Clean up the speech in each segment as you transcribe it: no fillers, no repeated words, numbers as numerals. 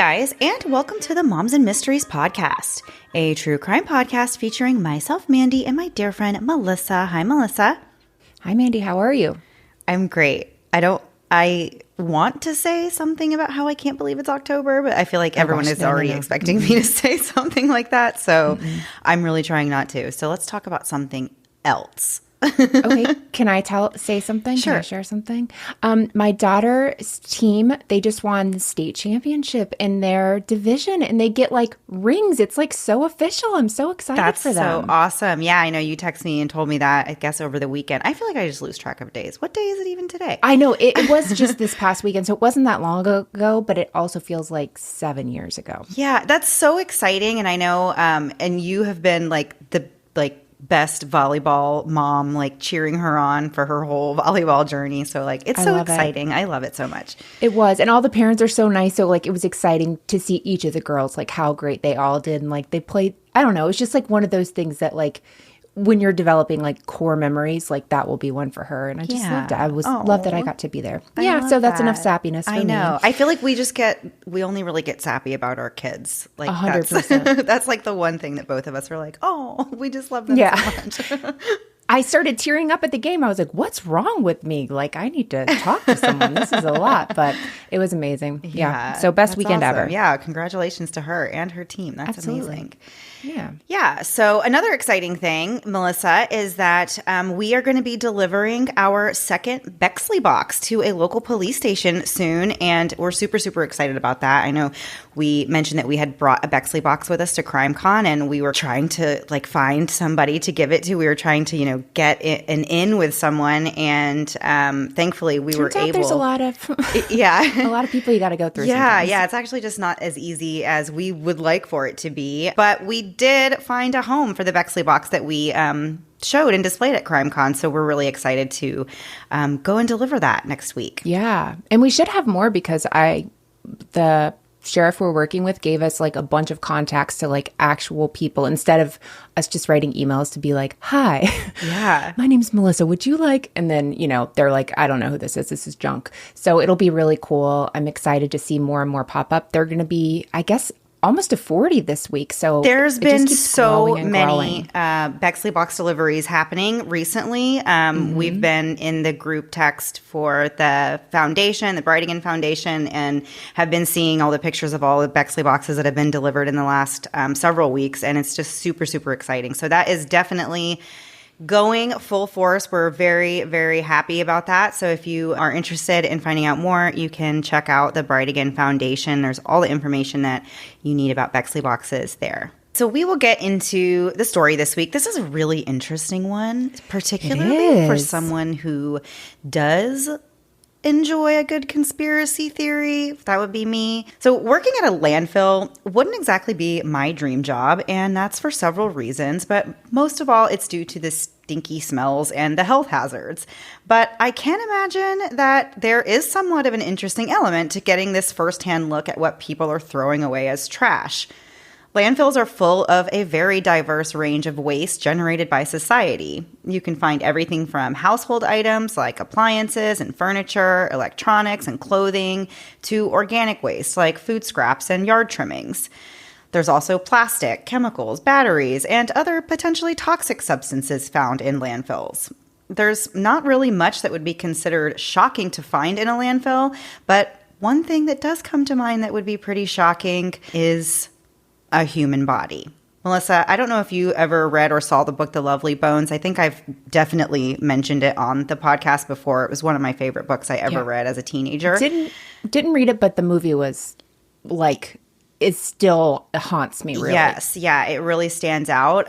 guys, and welcome to the Moms and Mysteries podcast, a true crime podcast featuring myself, Mandy, and my dear friend, Melissa. Hi, Melissa. Hi, Mandy. How are you? I'm great. I want to say something about how I can't believe it's October, but I feel like everyone is already expecting me to say something like that, so I'm really trying not to. So let's talk about something else. Okay. Can I say something? Sure. Can I share something? My daughter's team, they just won the state championship in their division and they get like rings. It's like so official. I'm so excited for them. That's so awesome. Yeah, I know you texted me and told me that, I guess, over the weekend. I feel like I just lose track of days. What day is it even today? I know. It was just this past weekend, so it wasn't that long ago, but it also feels like 7 years ago. Yeah, that's so exciting. And I know, and you have been like the best volleyball mom, like cheering her on for her whole volleyball journey. So like, it's so exciting. I love it so much. It was. And all the parents are so nice. So like, it was exciting to see each of the girls, like how great they all did. And like they played, I don't know. It's just like one of those things that like, when you're developing like core memories, like that will be one for her. And I just loved it. I loved that I got to be there. So that's enough sappiness for me. I know. I feel like we only really get sappy about our kids. Like 100%. That's like the one thing that both of us are like, oh, we just love them so much. I started tearing up at the game. I was like, what's wrong with me? Like, I need to talk to someone. This is a lot, but it was amazing. Yeah. So best weekend ever. Yeah. Congratulations to her and her team. That's amazing. Yeah. Yeah. So another exciting thing, Melissa, is that we are going to be delivering our second Bexley Box to a local police station soon. And we're super, super excited about that. I know we mentioned that we had brought a Bexley Box with us to CrimeCon and we were trying to like find somebody to give it to. We were trying to, get an in with someone. And thankfully we were able. There's a lot of a lot of people you got to go through. Yeah. It's actually just not as easy as we would like for it to be. But we did find a home for the Bexley Box that we showed and displayed at CrimeCon. So we're really excited to go and deliver that next week. Yeah. And we should have more because the sheriff we're working with gave us like a bunch of contacts to like actual people instead of us just writing emails to be like, hi, my name's Melissa. Would you like, and then, they're like, I don't know who this is. This is junk. So it'll be really cool. I'm excited to see more and more pop up. They're going to be, I guess, almost to 40 this week. So there's been so many Bexley Box deliveries happening recently. We've been in the group text for the foundation, the Brightigan Foundation, and have been seeing all the pictures of all the Bexley Boxes that have been delivered in the last several weeks. And it's just super, super exciting. So that is definitely going full force. We're very, very happy about that. So if you are interested in finding out more, you can check out the Brightigan Foundation. There's all the information that you need about Bexley Boxes there. So we will get into the story this week. This is a really interesting one, particularly for someone who does enjoy a good conspiracy theory. That would be me. So working at a landfill wouldn't exactly be my dream job, and that's for several reasons, but most of all, it's due to the stinky smells and the health hazards. But I can imagine that there is somewhat of an interesting element to getting this firsthand look at what people are throwing away as trash. Landfills are full of a very diverse range of waste generated by society. You can find everything from household items like appliances and furniture, electronics and clothing, to organic waste like food scraps and yard trimmings. There's also plastic, chemicals, batteries, and other potentially toxic substances found in landfills. There's not really much that would be considered shocking to find in a landfill, but one thing that does come to mind that would be pretty shocking is a human body. Melissa, I don't know if you ever read or saw the book The Lovely Bones. I think I've definitely mentioned it on the podcast before. It was one of my favorite books I ever read as a teenager. Didn't read it, but the movie was like, it still haunts me, really. Yes, yeah, it really stands out.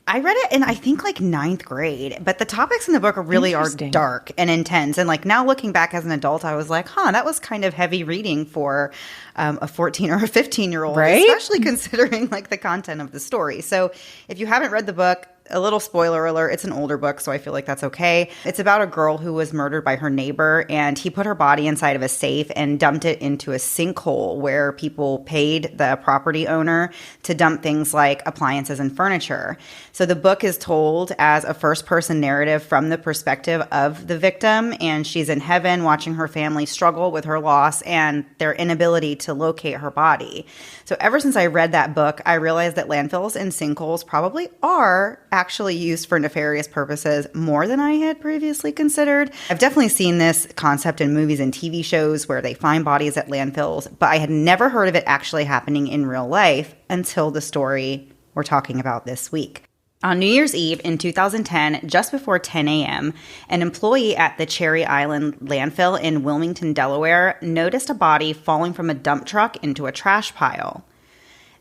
I read it in, I think, like 9th grade, but the topics in the book really are dark and intense. And like now looking back as an adult, I was like, that was kind of heavy reading for a 14 or a 15-year-old, right? Especially considering like the content of the story. So if you haven't read the book, A little spoiler alert, it's an older book, so I feel like that's okay. It's about a girl who was murdered by her neighbor, and he put her body inside of a safe and dumped it into a sinkhole where people paid the property owner to dump things like appliances and furniture. So the book is told as a first-person narrative from the perspective of the victim, and she's in heaven watching her family struggle with her loss and their inability to locate her body. So ever since I read that book, I realized that landfills and sinkholes probably are actually used for nefarious purposes more than I had previously considered. I've definitely seen this concept in movies and TV shows where they find bodies at landfills, but I had never heard of it actually happening in real life until the story we're talking about this week. On New Year's Eve in 2010, just before 10 a.m., an employee at the Cherry Island landfill in Wilmington, Delaware, noticed a body falling from a dump truck into a trash pile.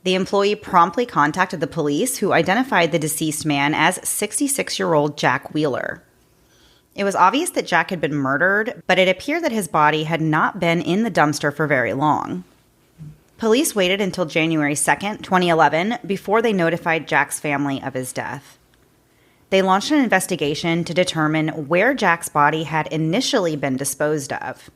The employee promptly contacted the police, who identified the deceased man as 66-year-old Jack Wheeler. It was obvious that Jack had been murdered, but it appeared that his body had not been in the dumpster for very long. Police waited until January 2nd, 2011, before they notified Jack's family of his death. They launched an investigation to determine where Jack's body had initially been disposed of.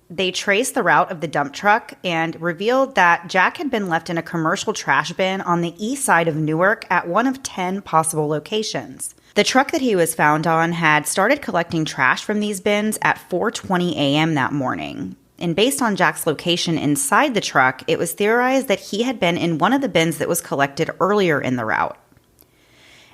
They traced the route of the dump truck and revealed that Jack had been left in a commercial trash bin on the east side of Newark at one of 10 possible locations. The truck that he was found on had started collecting trash from these bins at 4:20 a.m. that morning. And based on Jack's location inside the truck, it was theorized that he had been in one of the bins that was collected earlier in the route.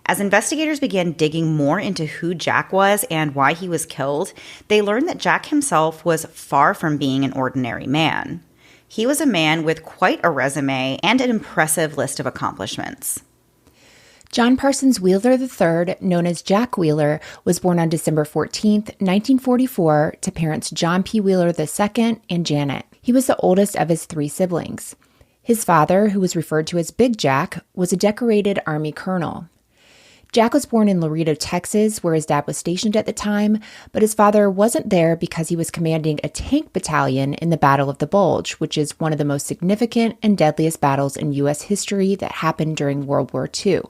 As investigators began digging more into who Jack was and why he was killed, they learned that Jack himself was far from being an ordinary man. He was a man with quite a resume and an impressive list of accomplishments. John Parsons Wheeler III, known as Jack Wheeler, was born on December 14, 1944, to parents John P. Wheeler II and Janet. He was the oldest of his 3 siblings. His father, who was referred to as Big Jack, was a decorated Army colonel. Jack was born in Laredo, Texas, where his dad was stationed at the time, but his father wasn't there because he was commanding a tank battalion in the Battle of the Bulge, which is one of the most significant and deadliest battles in U.S. history that happened during World War II.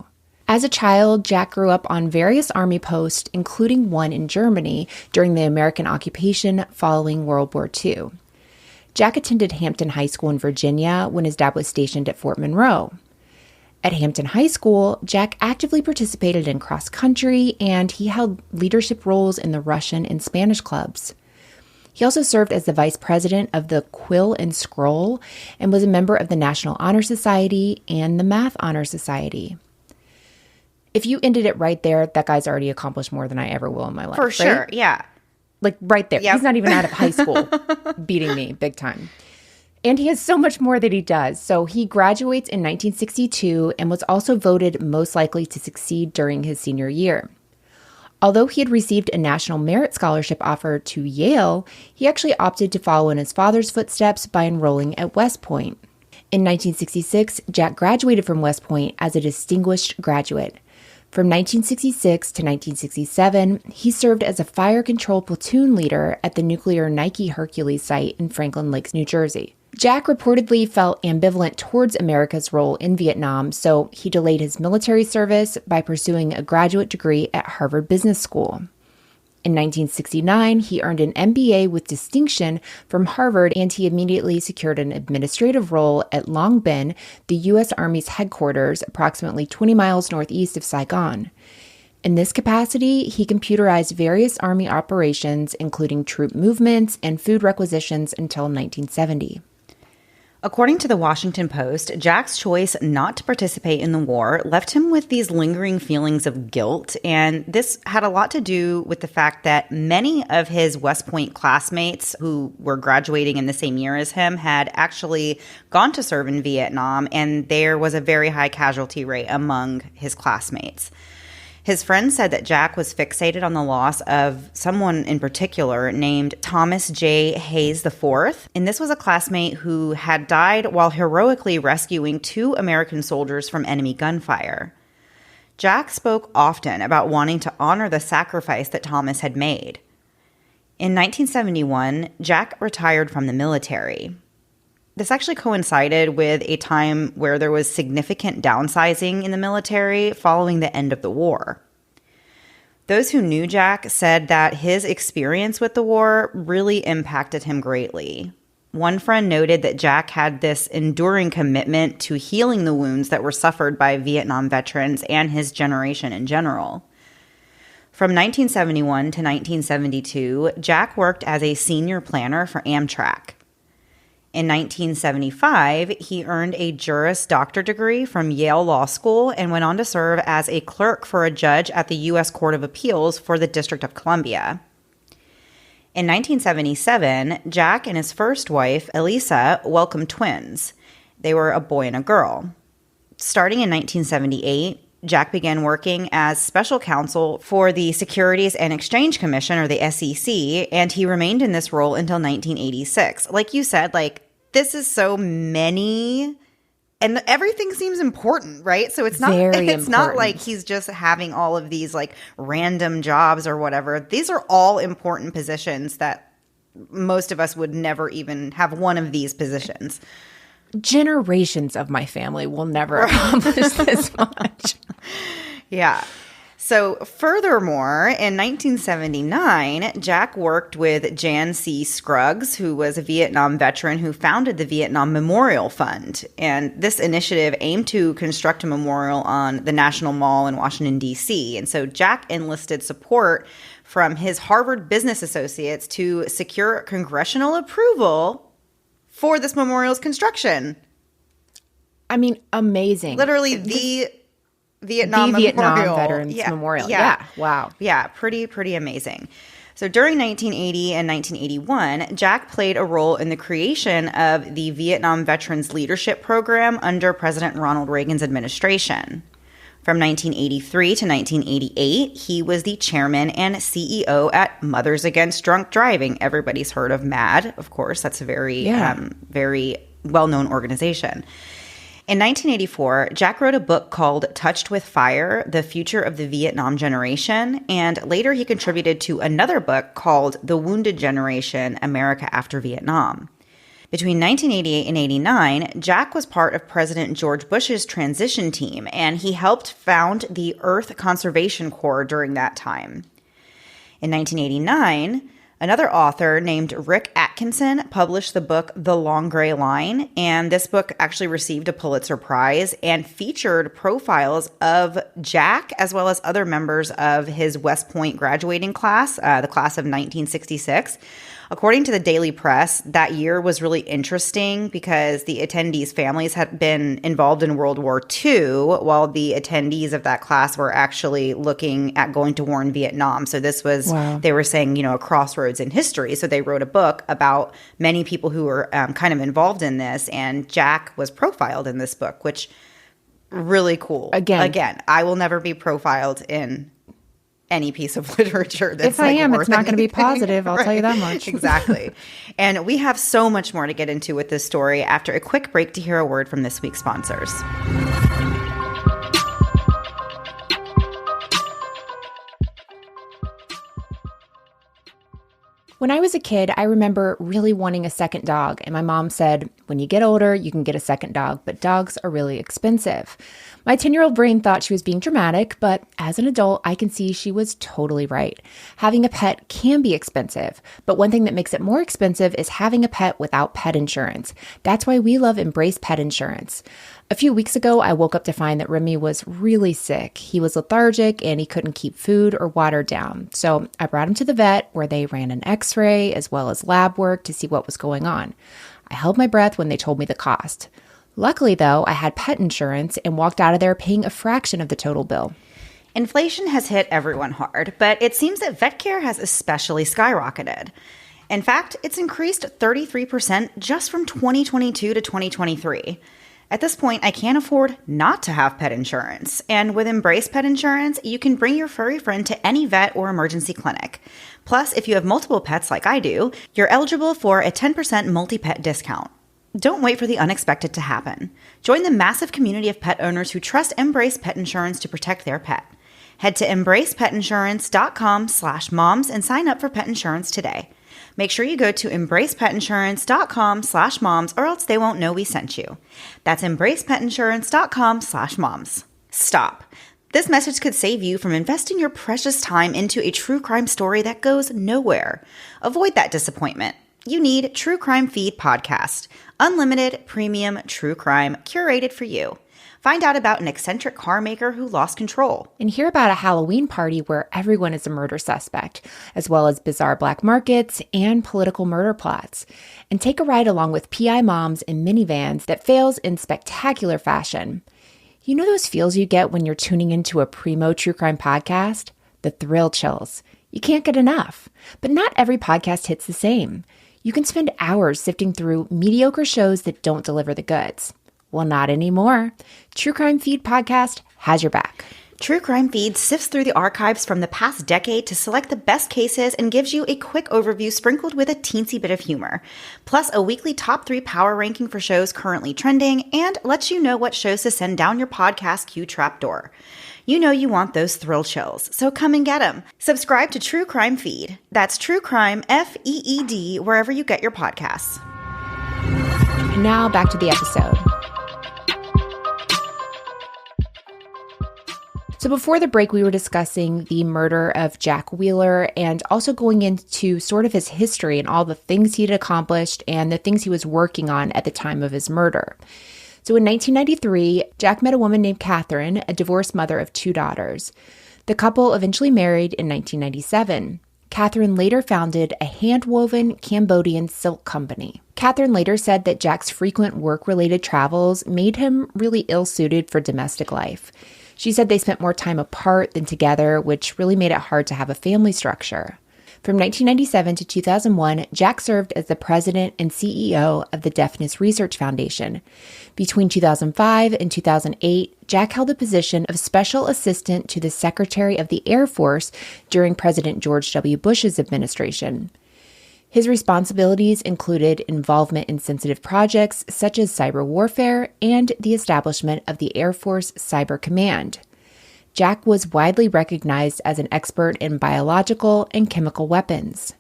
As a child, Jack grew up on various army posts, including one in Germany during the American occupation following World War II. Jack attended Hampton High School in Virginia when his dad was stationed at Fort Monroe. At Hampton High School, Jack actively participated in cross-country, and he held leadership roles in the Russian and Spanish clubs. He also served as the vice president of the Quill and Scroll and was a member of the National Honor Society and the Math Honor Society. If you ended it right there, that guy's already accomplished more than I ever will in my life. For sure, right? yeah. Like right there. Yep. He's not even out of high school beating me big time. And he has so much more that he does. So he graduates in 1962 and was also voted most likely to succeed during his senior year. Although he had received a National Merit Scholarship offer to Yale, he actually opted to follow in his father's footsteps by enrolling at West Point. In 1966, Jack graduated from West Point as a distinguished graduate. From 1966 to 1967, he served as a fire control platoon leader at the nuclear Nike Hercules site in Franklin Lakes, New Jersey. Jack reportedly felt ambivalent towards America's role in Vietnam, so he delayed his military service by pursuing a graduate degree at Harvard Business School. In 1969, he earned an MBA with distinction from Harvard, and he immediately secured an administrative role at Long Binh, the U.S. Army's headquarters, approximately 20 miles northeast of Saigon. In this capacity, he computerized various Army operations, including troop movements and food requisitions, until 1970. According to the Washington Post, Jack's choice not to participate in the war left him with these lingering feelings of guilt, and this had a lot to do with the fact that many of his West Point classmates who were graduating in the same year as him had actually gone to serve in Vietnam, and there was a very high casualty rate among his classmates. His friends said that Jack was fixated on the loss of someone in particular named Thomas J. Hayes IV, and this was a classmate who had died while heroically rescuing 2 American soldiers from enemy gunfire. Jack spoke often about wanting to honor the sacrifice that Thomas had made. In 1971, Jack retired from the military. This actually coincided with a time where there was significant downsizing in the military following the end of the war. Those who knew Jack said that his experience with the war really impacted him greatly. One friend noted that Jack had this enduring commitment to healing the wounds that were suffered by Vietnam veterans and his generation in general. From 1971 to 1972, Jack worked as a senior planner for Amtrak. In 1975, he earned a Juris Doctor degree from Yale Law School and went on to serve as a clerk for a judge at the U.S. Court of Appeals for the District of Columbia. In 1977, Jack and his first wife, Elisa, welcomed twins. They were a boy and a girl. Starting in 1978, Jack began working as special counsel for the Securities and Exchange Commission, or the SEC, and he remained in this role until 1986. Like you said, this is so many, and everything seems important, right? So it's not like he's just having all of these random jobs or whatever. These are all important positions that most of us would never even have one of these positions. Generations of my family will never accomplish this much. Yeah. So furthermore, in 1979, Jack worked with Jan C. Scruggs, who was a Vietnam veteran who founded the Vietnam Memorial Fund. And this initiative aimed to construct a memorial on the National Mall in Washington, D.C. And so Jack enlisted support from his Harvard business associates to secure congressional approval for this memorial's construction. I mean, amazing. Literally the Vietnam Veterans Memorial. Yeah. Wow. Yeah, pretty amazing. So during 1980 and 1981, Jack played a role in the creation of the Vietnam Veterans Leadership Program under President Ronald Reagan's administration. From 1983 to 1988, he was the chairman and CEO at Mothers Against Drunk Driving. Everybody's heard of MAD, of course. That's a very well-known organization. In 1984, Jack wrote a book called Touched with Fire, The Future of the Vietnam Generation, and later he contributed to another book called The Wounded Generation, America After Vietnam. Between 1988 and 89, Jack was part of President George Bush's transition team, and he helped found the Earth Conservation Corps during that time. In 1989, another author named Rick Atkinson published the book The Long Gray Line, and this book actually received a Pulitzer Prize and featured profiles of Jack as well as other members of his West Point graduating class, the class of 1966. According to the Daily Press, that year was really interesting because the attendees' families had been involved in World War II, while the attendees of that class were actually looking at going to war in Vietnam. So this was, They were saying, a crossroads in history. So they wrote a book about many people who were kind of involved in this, and Jack was profiled in this book, which really cool. Again, I will never be profiled in any piece of literature that's if I am, it's not going to be positive. I'll tell you that much. Exactly. And we have so much more to get into with this story after a quick break to hear a word from this week's sponsors. When I was a kid, I remember really wanting a second dog, and my mom said, when you get older, you can get a second dog, but dogs are really expensive. My 10-year-old brain thought she was being dramatic, but as an adult, I can see she was totally right. Having a pet can be expensive, but one thing that makes it more expensive is having a pet without pet insurance. That's why we love Embrace Pet Insurance. A few weeks ago, I woke up to find that Remy was really sick. He was lethargic and he couldn't keep food or water down. So I brought him to the vet where they ran an x-ray as well as lab work to see what was going on. I held my breath when they told me the cost. Luckily, though, I had pet insurance and walked out of there paying a fraction of the total bill. Inflation has hit everyone hard, but it seems that vet care has especially skyrocketed. In fact, it's increased 33% just from 2022 to 2023. At this point, I can't afford not to have pet insurance. And with Embrace Pet Insurance, you can bring your furry friend to any vet or emergency clinic. Plus, if you have multiple pets like I do, you're eligible for a 10% multi-pet discount. Don't wait for the unexpected to happen. Join the massive community of pet owners who trust Embrace Pet Insurance to protect their pet. Head to embracepetinsurance.com/moms and sign up for pet insurance today. Make sure you go to embracepetinsurance.com/moms or else they won't know we sent you. That's embracepetinsurance.com/moms. Stop. This message could save you from investing your precious time into a true crime story that goes nowhere. Avoid that disappointment. You need True Crime Feed Podcast. Unlimited, premium, true crime, curated for you. Find out about an eccentric car maker who lost control. And hear about a Halloween party where everyone is a murder suspect, as well as bizarre black markets and political murder plots. And take a ride along with PI moms in minivans that fails in spectacular fashion. You know those feels you get when you're tuning into a primo true crime podcast? The thrill chills. You can't get enough. But not every podcast hits the same. You can spend hours sifting through mediocre shows that don't deliver the goods. Well, not anymore. True Crime Feed Podcast has your back. True Crime Feed sifts through the archives from the past decade to select the best cases and gives you a quick overview sprinkled with a teensy bit of humor. Plus a weekly top 3 power ranking for shows currently trending and lets you know what shows to send down your podcast queue trapdoor. You know you want those thrill chills, so come and get them. Subscribe to True Crime Feed. That's True Crime FEED wherever you get your podcasts. And now back to the episode. So before the break, we were discussing the murder of Jack Wheeler and also going into sort of his history and all the things he had accomplished and the things he was working on at the time of his murder. So in 1993, Jack met a woman named Catherine, a divorced mother of 2 daughters. The couple eventually married in 1997. Catherine later founded a hand-woven Cambodian silk company. Catherine later said that Jack's frequent work-related travels made him really ill-suited for domestic life. She said they spent more time apart than together, which really made it hard to have a family structure. From 1997 to 2001, Jack served as the president and CEO of the Deafness Research Foundation. Between 2005 and 2008, Jack held the position of Special Assistant to the Secretary of the Air Force during President George W. Bush's administration. His responsibilities included involvement in sensitive projects such as cyber warfare and the establishment of the Air Force Cyber Command. Jack was widely recognized as an expert in biological and chemical weapons.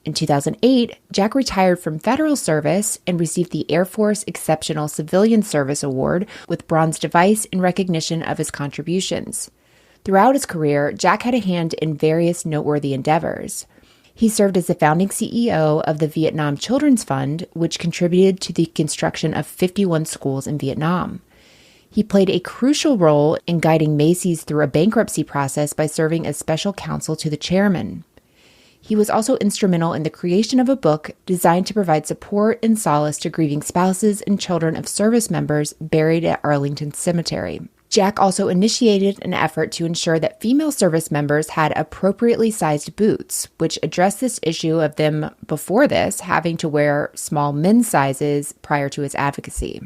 In 2008, Jack retired from federal service and received the Air Force Exceptional Civilian Service Award with Bronze Device in recognition of his contributions. Throughout his career, Jack had a hand in various noteworthy endeavors. He served as the founding CEO of the Vietnam Children's Fund, which contributed to the construction of 51 schools in Vietnam. He played a crucial role in guiding Macy's through a bankruptcy process by serving as special counsel to the chairman. He was also instrumental in the creation of a book designed to provide support and solace to grieving spouses and children of service members buried at Arlington Cemetery. Jack also initiated an effort to ensure that female service members had appropriately sized boots, which addressed this issue of them before this having to wear small men's sizes prior to his advocacy.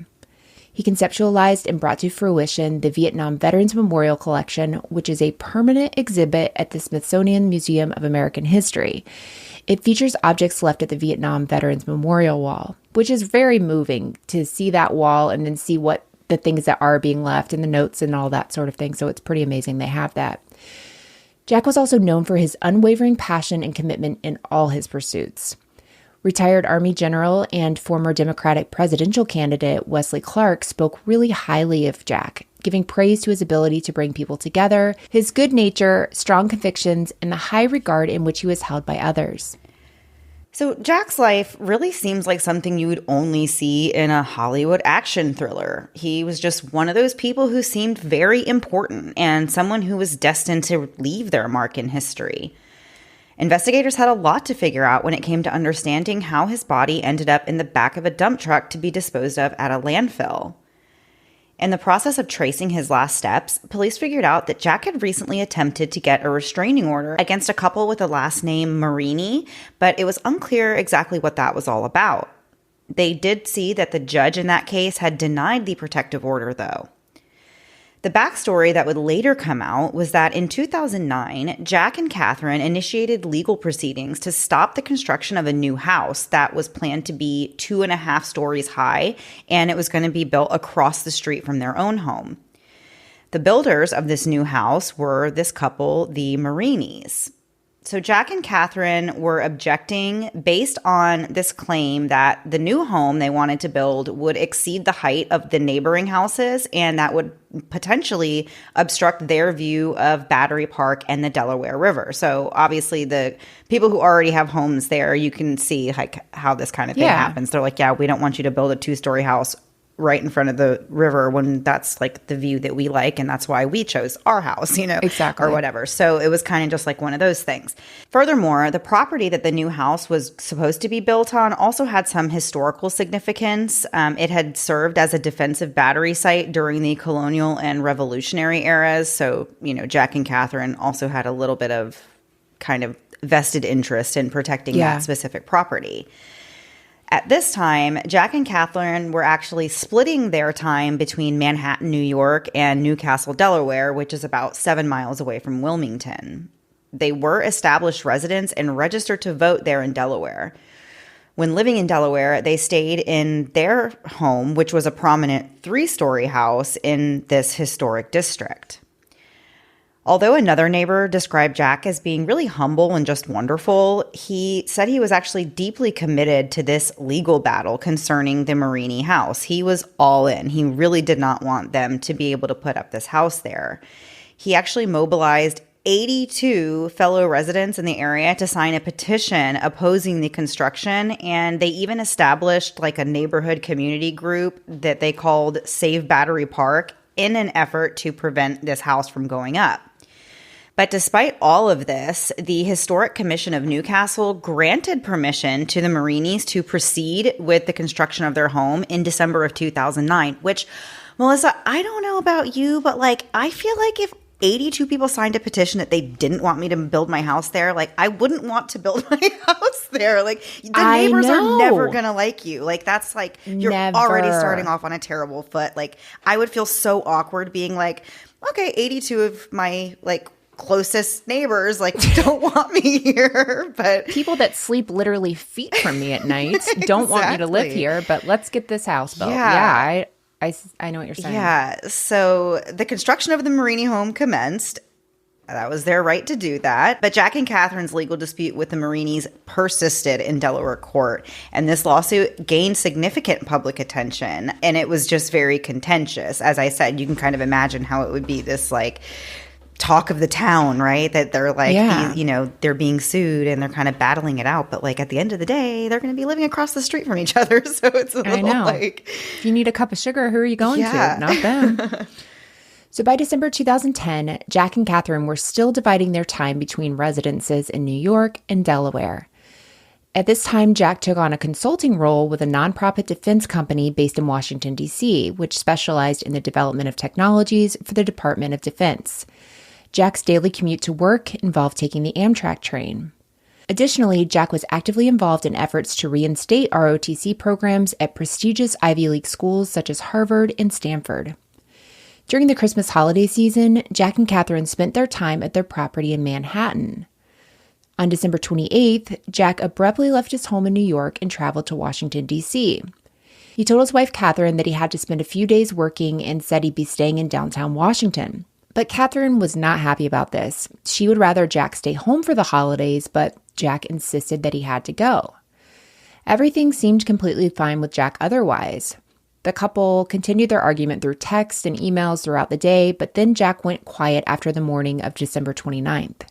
He conceptualized and brought to fruition the Vietnam Veterans Memorial Collection, which is a permanent exhibit at the Smithsonian Museum of American History. It features objects left at the Vietnam Veterans Memorial Wall, which is very moving to see that wall and then see what the things that are being left and the notes and all that sort of thing. So it's pretty amazing they have that. Jack was also known for his unwavering passion and commitment in all his pursuits. Retired Army General and former Democratic presidential candidate Wesley Clark spoke really highly of Jack, giving praise to his ability to bring people together, his good nature, strong convictions, and the high regard in which he was held by others. So Jack's life really seems like something you would only see in a Hollywood action thriller. He was just one of those people who seemed very important and someone who was destined to leave their mark in history. Investigators had a lot to figure out when it came to understanding how his body ended up in the back of a dump truck to be disposed of at a landfill. In the process of tracing his last steps, police figured out that Jack had recently attempted to get a restraining order against a couple with the last name Marini, but it was unclear exactly what that was all about. They did see that the judge in that case had denied the protective order, though. The backstory that would later come out was that in 2009, Jack and Catherine initiated legal proceedings to stop the construction of a new house that was planned to be 2.5 stories high, and it was going to be built across the street from their own home. The builders of this new house were this couple, the Marinis. So Jack and Catherine were objecting based on this claim that the new home they wanted to build would exceed the height of the neighboring houses, and that would potentially obstruct their view of Battery Park and the Delaware River. So obviously the people who already have homes there, you can see like how this kind of thing happens. They're like, yeah, we don't want you to build a 2-story house right in front of the river when that's like the view that we like, and that's why we chose our house, exactly, or whatever. So it was kind of just like one of those things. Furthermore, the property that the new house was supposed to be built on also had some historical significance. It had served as a defensive battery site during the colonial and revolutionary eras. So, Jack and Catherine also had a little bit of kind of vested interest in protecting that specific property. At this time, Jack and Catherine were actually splitting their time between Manhattan, New York, and Newcastle, Delaware, which is about 7 miles away from Wilmington. They were established residents and registered to vote there in Delaware. When living in Delaware, they stayed in their home, which was a prominent 3-story house in this historic district. Although another neighbor described Jack as being really humble and just wonderful, he said he was actually deeply committed to this legal battle concerning the Marini house. He was all in. He really did not want them to be able to put up this house there. He actually mobilized 82 fellow residents in the area to sign a petition opposing the construction, and they even established like a neighborhood community group that they called Save Battery Park in an effort to prevent this house from going up. But despite all of this, the Historic Commission of Newcastle granted permission to the Marinis to proceed with the construction of their home in December of 2009, which, Melissa, I don't know about you, but like, I feel like if 82 people signed a petition that they didn't want me to build my house there, like, I wouldn't want to build my house there. Like, the neighbors are never going to like you. Like, that's like, you're already starting off on a terrible foot. Like, I would feel so awkward being like, okay, 82 of my, like, closest neighbors like don't want me here, but people that sleep literally feet from me at night don't want me to live here, but let's get this house built. I know what you're saying. Yeah, so the construction of the Marini home commenced. That was their right to do that. But Jack and Catherine's legal dispute with the Marinis persisted in Delaware court, and this lawsuit gained significant public attention, and it was just very contentious. As I said, you can kind of imagine how it would be this like talk of the town, right? That they're like, they're being sued and they're kind of battling it out. But like at the end of the day, they're going to be living across the street from each other. So it's a little like, if you need a cup of sugar, who are you going to? Not them. So by December 2010, Jack and Catherine were still dividing their time between residences in New York and Delaware. At this time, Jack took on a consulting role with a nonprofit defense company based in Washington, D.C., which specialized in the development of technologies for the Department of Defense. Jack's daily commute to work involved taking the Amtrak train. Additionally, Jack was actively involved in efforts to reinstate ROTC programs at prestigious Ivy League schools such as Harvard and Stanford. During the Christmas holiday season, Jack and Catherine spent their time at their property in Manhattan. On December 28th, Jack abruptly left his home in New York and traveled to Washington, D.C. He told his wife, Catherine, that he had to spend a few days working and said he'd be staying in downtown Washington. But Catherine was not happy about this. She would rather Jack stay home for the holidays, but Jack insisted that he had to go. Everything seemed completely fine with Jack otherwise. The couple continued their argument through text and emails throughout the day, but then Jack went quiet after the morning of December 29th.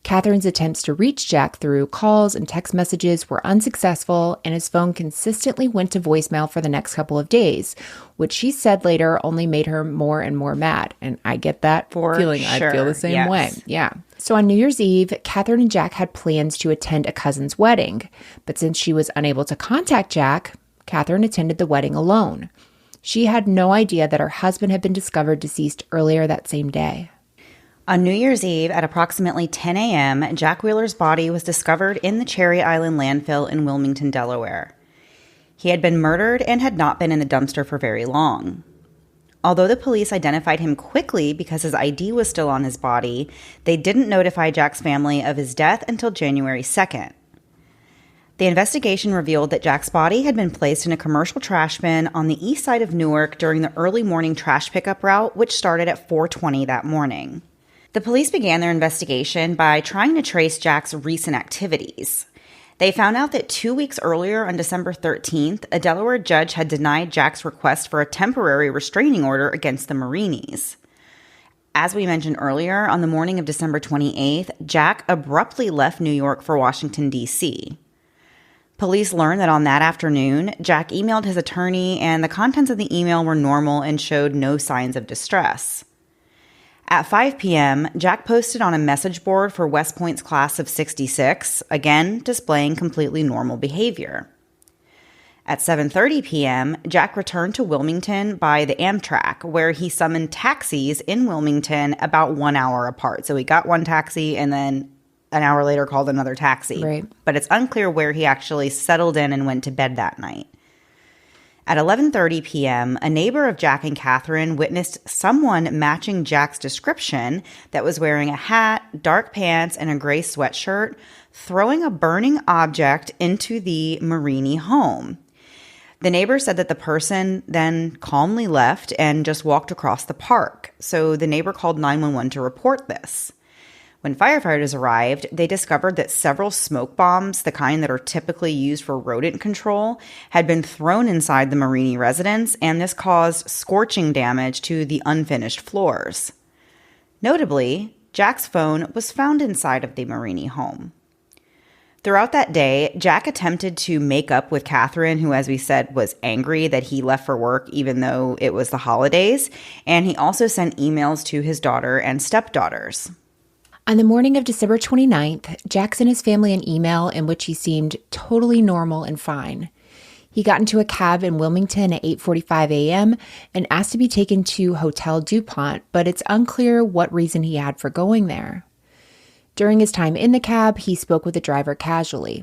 Catherine's attempts to reach Jack through calls and text messages were unsuccessful, and his phone consistently went to voicemail for the next couple of days, which she said later only made her more and more mad. And I get that feeling. Sure. I feel the same way. Yeah. So on New Year's Eve, Catherine and Jack had plans to attend a cousin's wedding, but since she was unable to contact Jack, Catherine attended the wedding alone. She had no idea that her husband had been discovered deceased earlier that same day. On New Year's Eve at approximately 10 a.m., Jack Wheeler's body was discovered in the Cherry Island landfill in Wilmington, Delaware. He had been murdered and had not been in the dumpster for very long. Although the police identified him quickly because his ID was still on his body, they didn't notify Jack's family of his death until January 2nd. The investigation revealed that Jack's body had been placed in a commercial trash bin on the east side of Newark during the early morning trash pickup route, which started at 4:20 that morning. The police began their investigation by trying to trace Jack's recent activities. They found out that 2 weeks earlier, on December 13th, a Delaware judge had denied Jack's request for a temporary restraining order against the Marinis. As we mentioned earlier, on the morning of December 28th, Jack abruptly left New York for Washington, D.C. Police learned that on that afternoon, Jack emailed his attorney, and the contents of the email were normal and showed no signs of distress. At 5 p.m., Jack posted on a message board for West Point's class of 66, again displaying completely normal behavior. At 7:30 p.m., Jack returned to Wilmington by the Amtrak, where he summoned taxis in Wilmington about 1 hour apart. So he got one taxi and then an hour later called another taxi. Right. But it's unclear where he actually settled in and went to bed that night. At 11:30 p.m., a neighbor of Jack and Catherine witnessed someone matching Jack's description that was wearing a hat, dark pants, and a gray sweatshirt, throwing a burning object into the Marini home. The neighbor said that the person then calmly left and just walked across the park. So the neighbor called 911 to report this. When firefighters arrived, they discovered that several smoke bombs, the kind that are typically used for rodent control, had been thrown inside the Marini residence, and this caused scorching damage to the unfinished floors. Notably, Jack's phone was found inside of the Marini home. Throughout that day, Jack attempted to make up with Catherine, who, as we said, was angry that he left for work even though it was the holidays, and he also sent emails to his daughter and stepdaughters. On the morning of December 29th, Jack sent his family an email in which he seemed totally normal and fine. He got into a cab in Wilmington at 8:45 a.m. and asked to be taken to Hotel DuPont, but it's unclear what reason he had for going there. During his time in the cab, he spoke with the driver casually.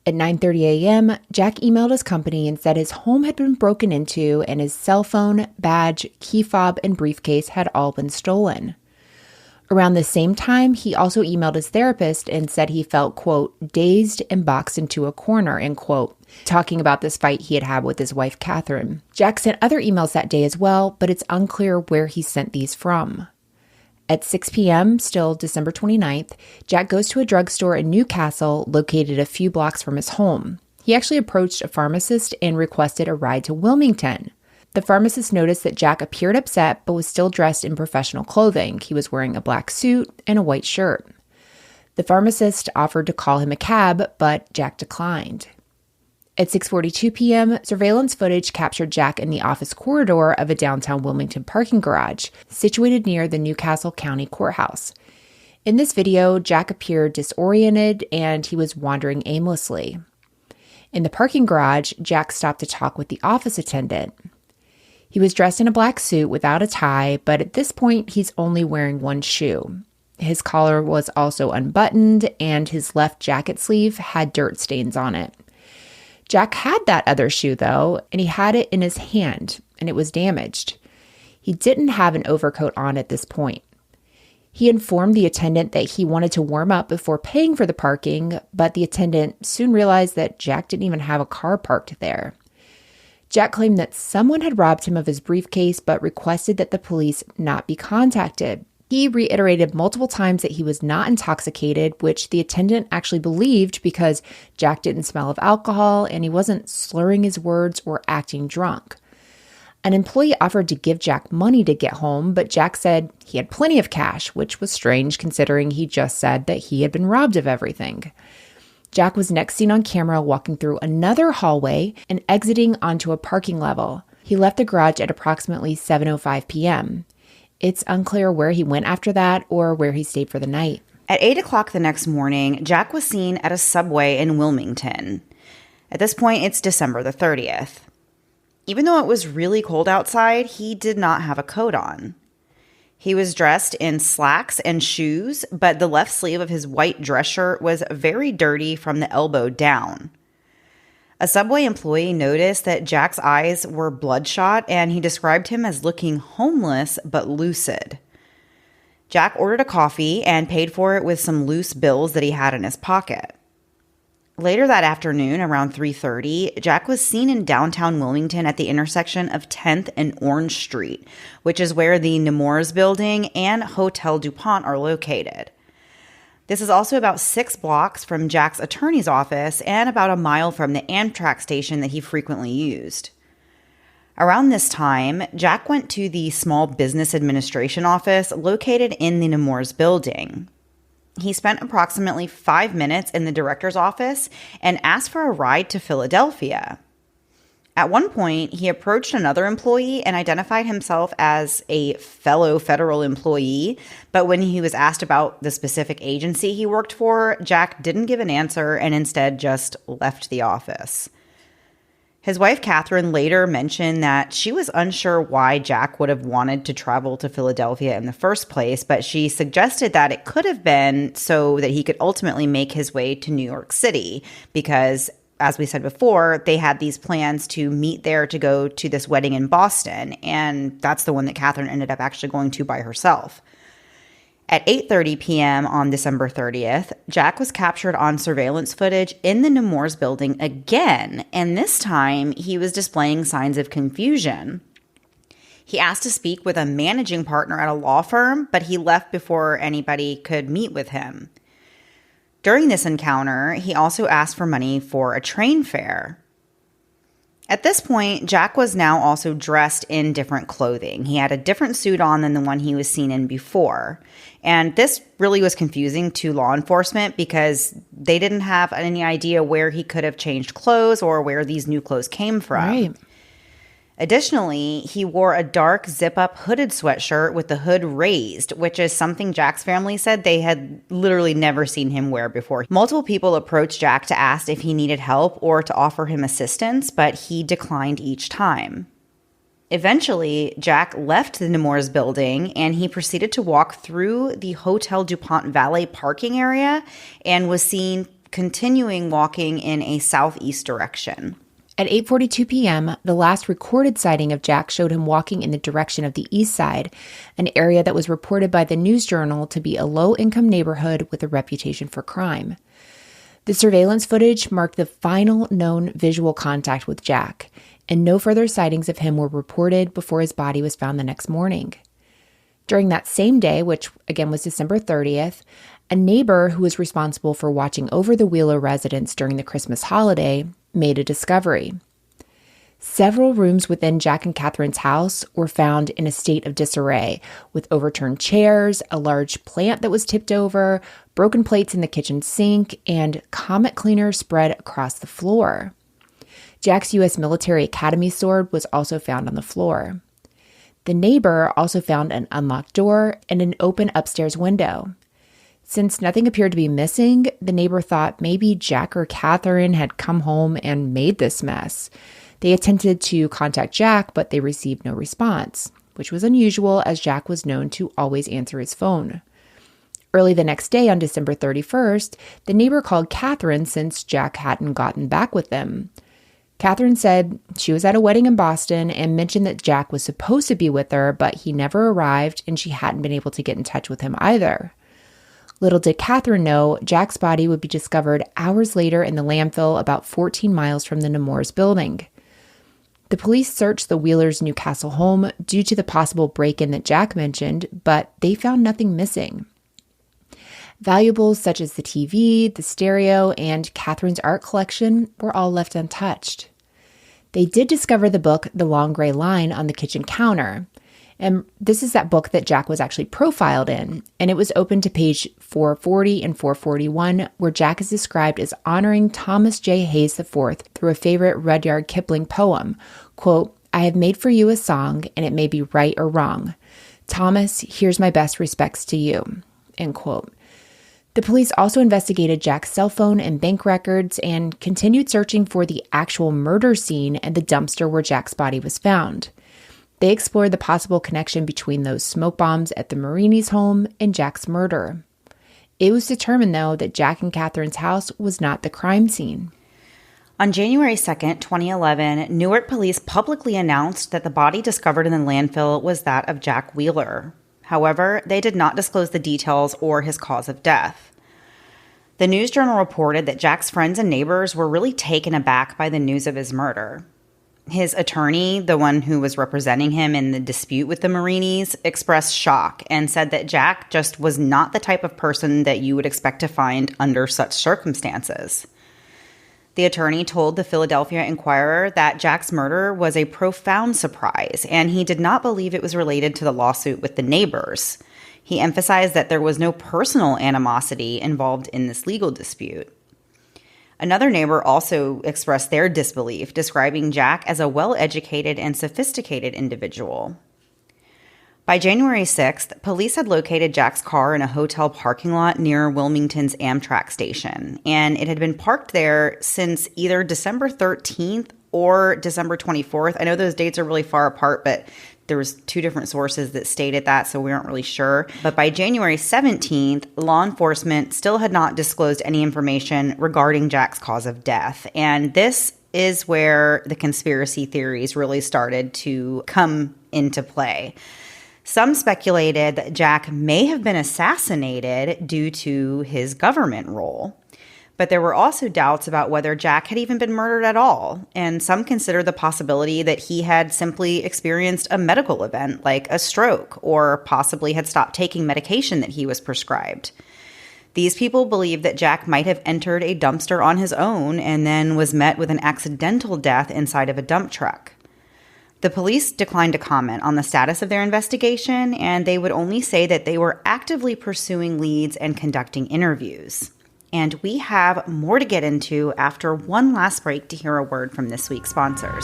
At 9:30 a.m., Jack emailed his company and said his home had been broken into and his cell phone, badge, key fob, and briefcase had all been stolen. Around the same time, he also emailed his therapist and said he felt, quote, dazed and boxed into a corner, end quote, talking about this fight he had had with his wife, Catherine. Jack sent other emails that day as well, but it's unclear where he sent these from. At 6 p.m., still December 29th, Jack goes to a drugstore in Newcastle, located a few blocks from his home. He actually approached a pharmacist and requested a ride to Wilmington. The pharmacist noticed that Jack appeared upset but was still dressed in professional clothing. He was wearing a black suit and a white shirt. The pharmacist offered to call him a cab, but Jack declined. At 6:42 p.m., surveillance footage captured Jack in the office corridor of a downtown Wilmington parking garage, situated near the Newcastle County Courthouse. In this video, Jack appeared disoriented and he was wandering aimlessly. In the parking garage, Jack stopped to talk with the office attendant. He was dressed in a black suit without a tie, but at this point, he's only wearing one shoe. His collar was also unbuttoned, and his left jacket sleeve had dirt stains on it. Jack had that other shoe, though, and he had it in his hand, and it was damaged. He didn't have an overcoat on at this point. He informed the attendant that he wanted to warm up before paying for the parking, but the attendant soon realized that Jack didn't even have a car parked there. Jack claimed that someone had robbed him of his briefcase, but requested that the police not be contacted. He reiterated multiple times that he was not intoxicated, which the attendant actually believed because Jack didn't smell of alcohol and he wasn't slurring his words or acting drunk. An employee offered to give Jack money to get home, but Jack said he had plenty of cash, which was strange considering he just said that he had been robbed of everything. Jack was next seen on camera walking through another hallway and exiting onto a parking level. He left the garage at approximately 7:05 p.m. It's unclear where he went after that or where he stayed for the night. At 8 o'clock the next morning, Jack was seen at a Subway in Wilmington. At this point, it's December the 30th. Even though it was really cold outside, he did not have a coat on. He was dressed in slacks and shoes, but the left sleeve of his white dress shirt was very dirty from the elbow down. A Subway employee noticed that Jack's eyes were bloodshot, and he described him as looking homeless but lucid. Jack ordered a coffee and paid for it with some loose bills that he had in his pocket. Later that afternoon, around 3:30, Jack was seen in downtown Wilmington at the intersection of 10th and Orange Street, which is where the Nemours Building and Hotel DuPont are located. This is also about 6 blocks from Jack's attorney's office and about a mile from the Amtrak station that he frequently used. Around this time, Jack went to the Small Business Administration office located in the Nemours Building. He spent approximately 5 minutes in the director's office and asked for a ride to Philadelphia. At one point, he approached another employee and identified himself as a fellow federal employee, but when he was asked about the specific agency he worked for, Jack didn't give an answer and instead just left the office. His wife, Catherine, later mentioned that she was unsure why Jack would have wanted to travel to Philadelphia in the first place, but she suggested that it could have been so that he could ultimately make his way to New York City because, as we said before, they had these plans to meet there to go to this wedding in Boston, and that's the one that Catherine ended up actually going to by herself. At 8:30 p.m. on December 30th, Jack was captured on surveillance footage in the Nemours Building again, and this time he was displaying signs of confusion. He asked to speak with a managing partner at a law firm, but he left before anybody could meet with him. During this encounter, he also asked for money for a train fare. At this point, Jack was now also dressed in different clothing. He had a different suit on than the one he was seen in before. And this really was confusing to law enforcement because they didn't have any idea where he could have changed clothes or where these new clothes came from. Right. Additionally, he wore a dark zip-up hooded sweatshirt with the hood raised, which is something Jack's family said they had literally never seen him wear before. Multiple people approached Jack to ask if he needed help or to offer him assistance, but he declined each time. Eventually, Jack left the Nemours Building and he proceeded to walk through the Hotel DuPont valet parking area and was seen continuing walking in a southeast direction. At 8:42 p.m., the last recorded sighting of Jack showed him walking in the direction of the east side, an area that was reported by the News Journal to be a low-income neighborhood with a reputation for crime. The surveillance footage marked the final known visual contact with Jack, and no further sightings of him were reported before his body was found the next morning. During that same day, which again was December 30th, a neighbor who was responsible for watching over the Wheeler residence during the Christmas holiday made a discovery. Several rooms within Jack and Catherine's house were found in a state of disarray, with overturned chairs, a large plant that was tipped over, broken plates in the kitchen sink, and Comet cleaner spread across the floor. Jack's U.S. Military Academy sword was also found on the floor. The neighbor also found an unlocked door and an open upstairs window. Since nothing appeared to be missing, the neighbor thought maybe Jack or Catherine had come home and made this mess. They attempted to contact Jack, but they received no response, which was unusual as Jack was known to always answer his phone. Early the next day on December 31st, the neighbor called Catherine since Jack hadn't gotten back with them. Catherine said she was at a wedding in Boston and mentioned that Jack was supposed to be with her, but he never arrived and she hadn't been able to get in touch with him either. Little did Catherine know, Jack's body would be discovered hours later in the landfill about 14 miles from the Nemours Building. The police searched the Wheelers' Newcastle home due to the possible break-in that Jack mentioned, but they found nothing missing. Valuables such as the TV, the stereo, and Catherine's art collection were all left untouched. They did discover the book The Long Gray Line on the kitchen counter. And this is that book that Jack was actually profiled in, and it was open to page 440 and 441, where Jack is described as honoring Thomas J. Hayes IV through a favorite Rudyard Kipling poem, quote, "I have made for you a song, and it may be right or wrong. Thomas, here's my best respects to you," end quote. The police also investigated Jack's cell phone and bank records and continued searching for the actual murder scene and the dumpster where Jack's body was found. They explored the possible connection between those smoke bombs at the Marini's home and Jack's murder. It was determined, though, that Jack and Catherine's house was not the crime scene. On January 2nd, 2011, Newark police publicly announced that the body discovered in the landfill was that of Jack Wheeler. However, they did not disclose the details or his cause of death. The News Journal reported that Jack's friends and neighbors were really taken aback by the news of his murder. His attorney, the one who was representing him in the dispute with the Marinis, expressed shock and said that Jack just was not the type of person that you would expect to find under such circumstances. The attorney told the Philadelphia Inquirer that Jack's murder was a profound surprise, and he did not believe it was related to the lawsuit with the neighbors. He emphasized that there was no personal animosity involved in this legal dispute. Another neighbor also expressed their disbelief, describing Jack as a well-educated and sophisticated individual. By January 6th, police had located Jack's car in a hotel parking lot near Wilmington's Amtrak station, and it had been parked there since either December 13th or December 24th. I know those dates are really far apart, but there was two different sources that stated that, so we aren't really sure. But by January 17th, law enforcement still had not disclosed any information regarding Jack's cause of death, and this is where the conspiracy theories really started to come into play. Some speculated that Jack may have been assassinated due to his government role. But there were also doubts about whether Jack had even been murdered at all, and some considered the possibility that he had simply experienced a medical event like a stroke, or possibly had stopped taking medication that he was prescribed. These people believed that Jack might have entered a dumpster on his own and then was met with an accidental death inside of a dump truck. The police declined to comment on the status of their investigation, and they would only say that they were actively pursuing leads and conducting interviews. And we have more to get into after one last break to hear a word from this week's sponsors.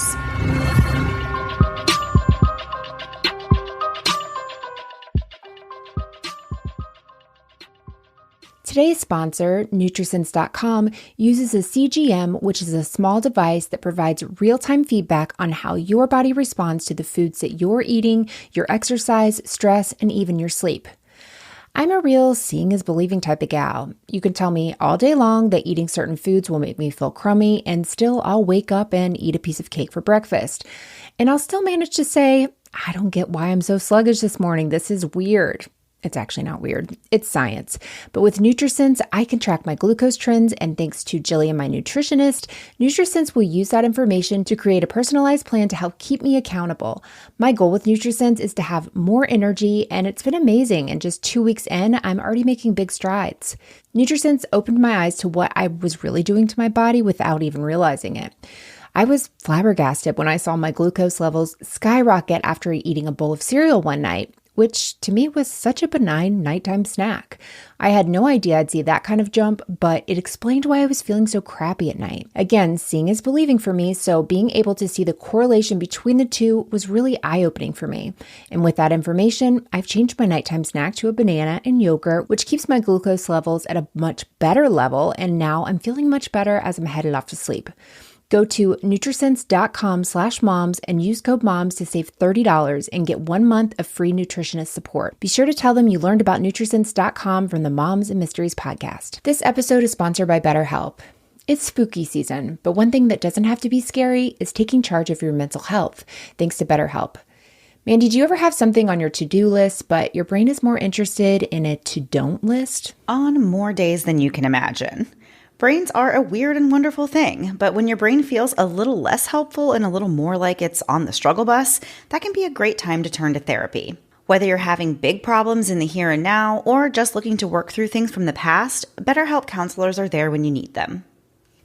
Today's sponsor, Nutrisense.com, uses a CGM, which is a small device that provides real-time feedback on how your body responds to the foods that you're eating, your exercise, stress, and even your sleep. I'm a real seeing is believing type of gal. You can tell me all day long that eating certain foods will make me feel crummy, and still I'll wake up and eat a piece of cake for breakfast. And I'll still manage to say, I don't get why I'm so sluggish this morning. This is weird. It's actually not weird. It's science. But with Nutrisense, I can track my glucose trends, and thanks to Jillian, my nutritionist, Nutrisense will use that information to create a personalized plan to help keep me accountable. My goal with Nutrisense is to have more energy, and it's been amazing. And just 2 weeks in, I'm already making big strides. Nutrisense opened my eyes to what I was really doing to my body without even realizing it. I was flabbergasted when I saw my glucose levels skyrocket after eating a bowl of cereal one night, which to me was such a benign nighttime snack. I had no idea I'd see that kind of jump, but it explained why I was feeling so crappy at night. Again, seeing is believing for me, so being able to see the correlation between the two was really eye-opening for me. And with that information, I've changed my nighttime snack to a banana and yogurt, which keeps my glucose levels at a much better level, and now I'm feeling much better as I'm headed off to sleep. Go to Nutrisense.com/moms and use code MOMS to save $30 and get 1 month of free nutritionist support. Be sure to tell them you learned about Nutrisense.com from the Moms and Mysteries podcast. This episode is sponsored by BetterHelp. It's spooky season, but one thing that doesn't have to be scary is taking charge of your mental health, thanks to BetterHelp. Mandy, do you ever have something on your to-do list, but your brain is more interested in a to-don't list? On more days than you can imagine. Brains are a weird and wonderful thing, but when your brain feels a little less helpful and a little more like it's on the struggle bus, that can be a great time to turn to therapy. Whether you're having big problems in the here and now or just looking to work through things from the past, BetterHelp counselors are there when you need them.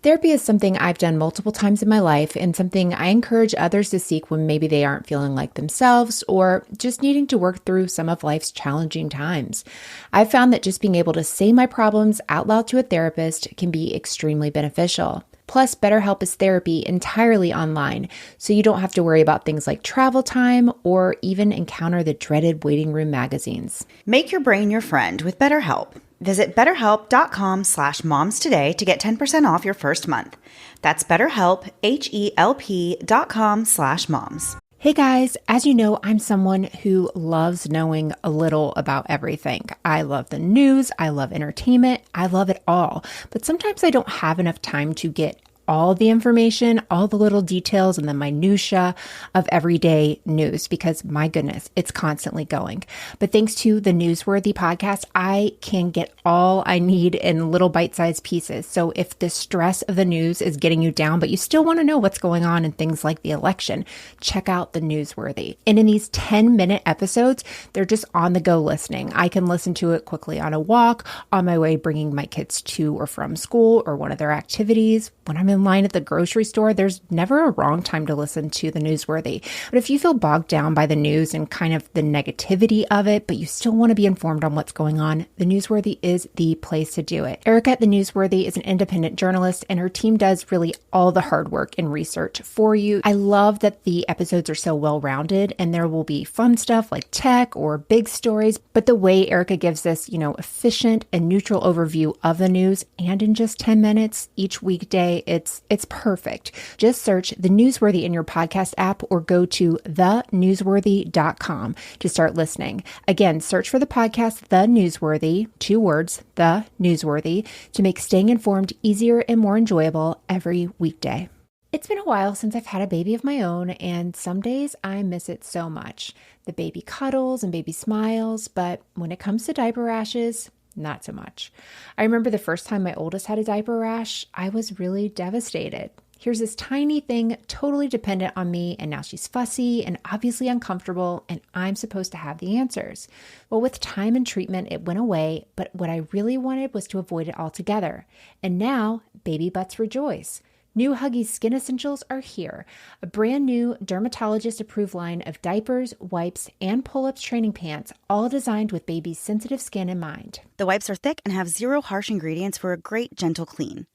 Therapy is something I've done multiple times in my life and something I encourage others to seek when maybe they aren't feeling like themselves or just needing to work through some of life's challenging times. I've found that just being able to say my problems out loud to a therapist can be extremely beneficial. Plus, BetterHelp is therapy entirely online, so you don't have to worry about things like travel time or even encounter the dreaded waiting room magazines. Make your brain your friend with BetterHelp. Visit BetterHelp.com/moms today to get 10% off your first month. That's BetterHelp, HELP.com/moms. Hey guys, as you know, I'm someone who loves knowing a little about everything. I love the news, I love entertainment, I love it all. But sometimes I don't have enough time to get all the information, all the little details and the minutia of everyday news because my goodness, it's constantly going. But thanks to the Newsworthy podcast, I can get all I need in little bite-sized pieces. So if the stress of the news is getting you down, but you still want to know what's going on in things like the election, check out the Newsworthy. And in these 10-minute episodes, they're just on the go listening. I can listen to it quickly on a walk, on my way bringing my kids to or from school or one of their activities. When I'm in line at the grocery store, there's never a wrong time to listen to the Newsworthy. But if you feel bogged down by the news and kind of the negativity of it, but you still want to be informed on what's going on, the Newsworthy is the place to do it. Erica at the Newsworthy is an independent journalist, and her team does really all the hard work and research for you. I love that the episodes are so well-rounded, and there will be fun stuff like tech or big stories, but the way Erica gives this, efficient and neutral overview of the news, and in just 10 minutes each weekday, it's perfect. Just search The Newsworthy in your podcast app or go to thenewsworthy.com to start listening. Again, search for the podcast The Newsworthy, 2 words, The Newsworthy, to make staying informed easier and more enjoyable every weekday. It's been a while since I've had a baby of my own, and some days I miss it so much. The baby cuddles and baby smiles, but when it comes to diaper rashes, not so much. I remember the first time my oldest had a diaper rash, I was really devastated. Here's this tiny thing totally dependent on me, and now she's fussy and obviously uncomfortable, and I'm supposed to have the answers. Well, with time and treatment, it went away, but what I really wanted was to avoid it altogether. And now, baby butts rejoice. New Huggies Skin Essentials are here, a brand new dermatologist-approved line of diapers, wipes, and pull-ups training pants, all designed with baby's sensitive skin in mind. The wipes are thick and have 0 harsh ingredients for a great, gentle clean.